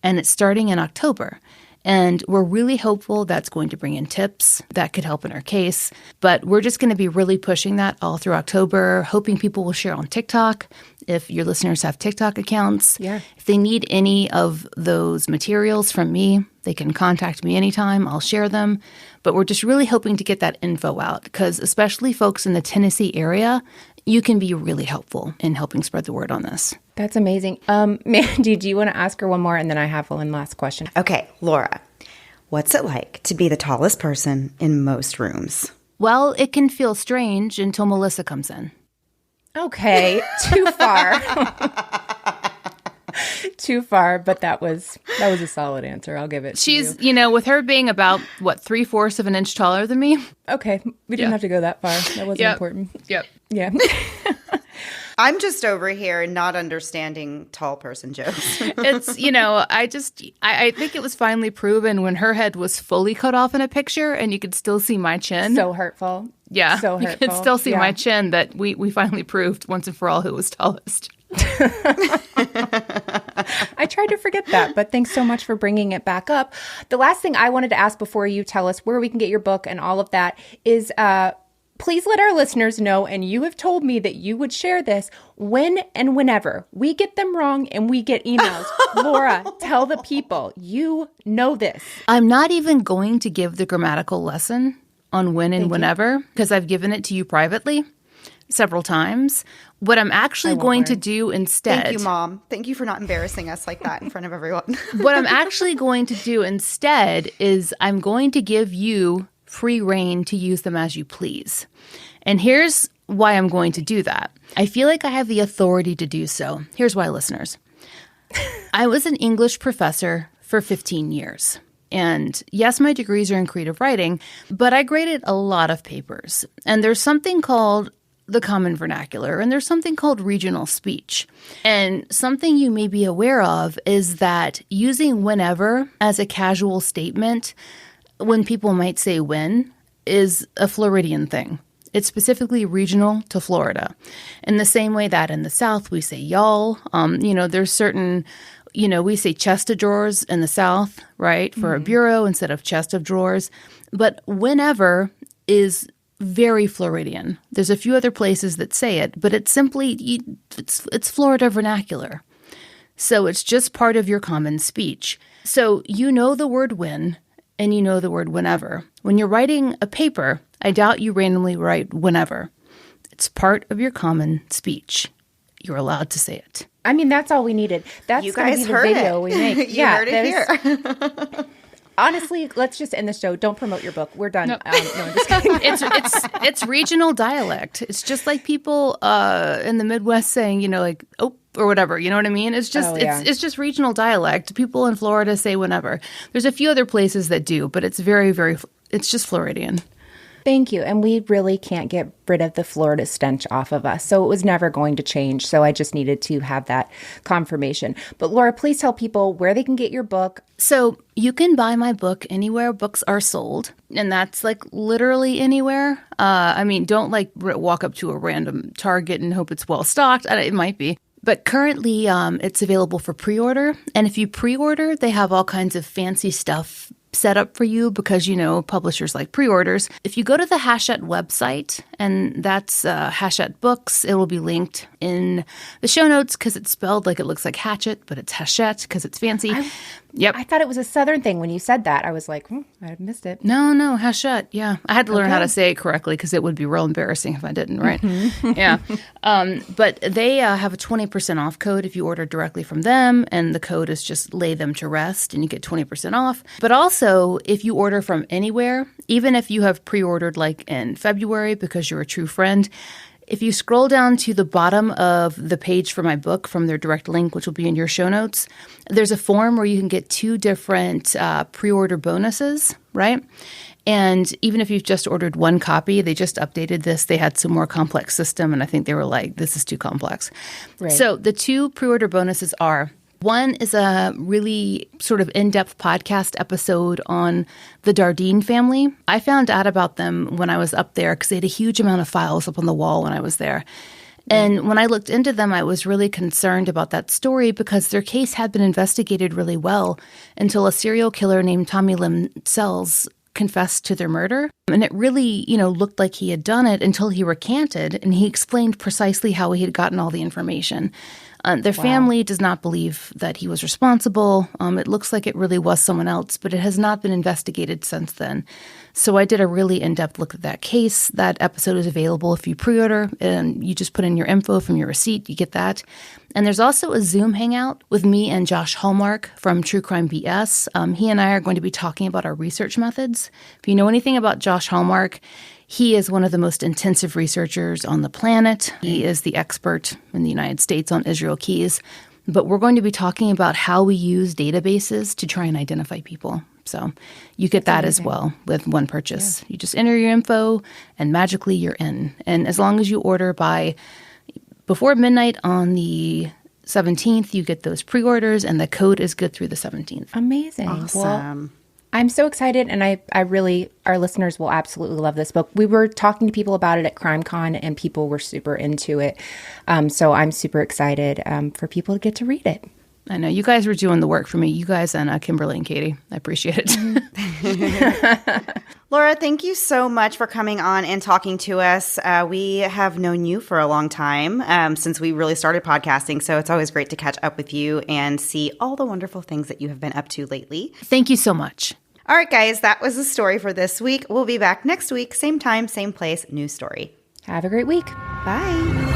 And it's starting in October. And we're really hopeful that's going to bring in tips that could help in our case. But we're just going to be really pushing that all through October, hoping people will share on TikTok. If your listeners have TikTok accounts, if they need any of those materials from me, they can contact me anytime. I'll share them. But we're just really hoping to get that info out because especially folks in the Tennessee area, you can be really helpful in helping spread the word on this. That's amazing. Mandy, do you want to ask her one more? And then I have one last question. Okay, Laura, what's it like to be the tallest person in most rooms? Well, it can feel strange until Melissa comes in. Okay, too far. Too far, but that was a solid answer. I'll give it She's, to you. With her being about, 3/4 of an inch taller than me. Okay, we didn't have to go that far. That wasn't important. Yep. Yeah. I'm just over here not understanding tall person jokes. It's, I think it was finally proven when her head was fully cut off in a picture and you could still see my chin. So hurtful. Yeah. So hurtful. You could still see my chin that we finally proved once and for all who was tallest. I tried to forget that, but thanks so much for bringing it back up. The last thing I wanted to ask before you tell us where we can get your book and all of that is please let our listeners know, and you have told me that you would share this when and whenever we get them wrong and we get emails. Laura, tell the people, you know this. I'm not even going to give the grammatical lesson on when and whenever because I've given it to you privately several times. What I'm actually going to do instead... Thank you, Mom. Thank you for not embarrassing us like that in front of everyone. What I'm actually going to do instead is I'm going to give you free rein to use them as you please. And here's why I'm going to do that. I feel like I have the authority to do so. Here's why, listeners. I was an English professor for 15 years. And yes, my degrees are in creative writing, but I graded a lot of papers. And there's something called the common vernacular, and there's something called regional speech. And something you may be aware of is that using whenever as a casual statement, when people might say when, is a Floridian thing. It's specifically regional to Florida. In the same way that in the South we say y'all, there's certain, we say chest of drawers in the South, right, for a bureau instead of chest of drawers. But whenever is very Floridian. There's a few other places that say it, but it's simply, it's Florida vernacular. So it's just part of your common speech. So you know the word when and you know the word whenever. When you're writing a paper, I doubt you randomly write whenever. It's part of your common speech. You're allowed to say it. I mean, that's all we needed. That's you guys the heard video it. we make. You heard it here. Honestly, let's just end the show. Don't promote your book. We're done. No. I'm just kidding. It's regional dialect. It's just like people in the Midwest saying, like, oh, or whatever. You know what I mean? It's just it's just regional dialect. People in Florida say whenever. There's a few other places that do, but it's very, very. It's just Floridian. Thank you. And we really can't get rid of the Florida stench off of us. So it was never going to change. So I just needed to have that confirmation. But Laura, please tell people where they can get your book. So you can buy my book anywhere books are sold. And that's like literally anywhere. Don't like walk up to a random Target and hope it's well stocked. It might be. But currently it's available for pre-order. And if you pre-order, they have all kinds of fancy stuff set up for you because, publishers like pre-orders. If you go to the Hachette website, and that's Hachette Books, it will be linked in the show notes because it's spelled like it looks like hatchet, but it's Hachette because it's fancy. Yep. I thought it was a Southern thing when you said that. I was like, I missed it. No, Hachette. Yeah. I had to learn how to say it correctly because it would be real embarrassing if I didn't, right? Yeah. But they have a 20% off code if you order directly from them, and the code is just lay them to rest, and you get 20% off. But also, if you order from anywhere, even if you have pre-ordered like in February because you're a true friend, if you scroll down to the bottom of the page for my book from their direct link, which will be in your show notes, there's a form where you can get 2 different pre-order bonuses, right? And even if you've just ordered 1 copy, they just updated this. They had some more complex system, and I think they were like, this is too complex. Right. So the 2 pre-order bonuses are, one is a really sort of in-depth podcast episode on the Dardenne family. I found out about them when I was up there because they had a huge amount of files up on the wall when I was there. And when I looked into them, I was really concerned about that story because their case had been investigated really well until a serial killer named Tommy Lim Sells confessed to their murder. And it really, looked like he had done it until he recanted, and he explained precisely how he had gotten all the information. Their family does not believe that he was responsible. It looks like it really was someone else, but it has not been investigated since then. So I did a really in-depth look at that case. That episode is available if you pre-order, and you just put in your info from your receipt. You get that. And there's also a Zoom hangout with me and Josh Hallmark from True Crime BS. He and I are going to be talking about our research methods. If you know anything about Josh Hallmark, he is one of the most intensive researchers on the planet. He is the expert in the United States on Israel keys. But we're going to be talking about how we use databases to try and identify people. So you get that as well with one purchase. Yeah. You just enter your info, and magically you're in. And as long as you order before midnight on the 17th, you get those pre-orders, and the code is good through the 17th. Amazing. Awesome. Well, I'm so excited, and I really, our listeners will absolutely love this book. We were talking to people about it at CrimeCon, and people were super into it. So I'm super excited for people to get to read it. I know. You guys were doing the work for me. You guys and Kimberly and Katie. I appreciate it. Laura, thank you so much for coming on and talking to us. We have known you for a long time since we really started podcasting, so it's always great to catch up with you and see all the wonderful things that you have been up to lately. Thank you so much. All right, guys, that was the story for this week. We'll be back next week, same time, same place, new story. Have a great week. Bye.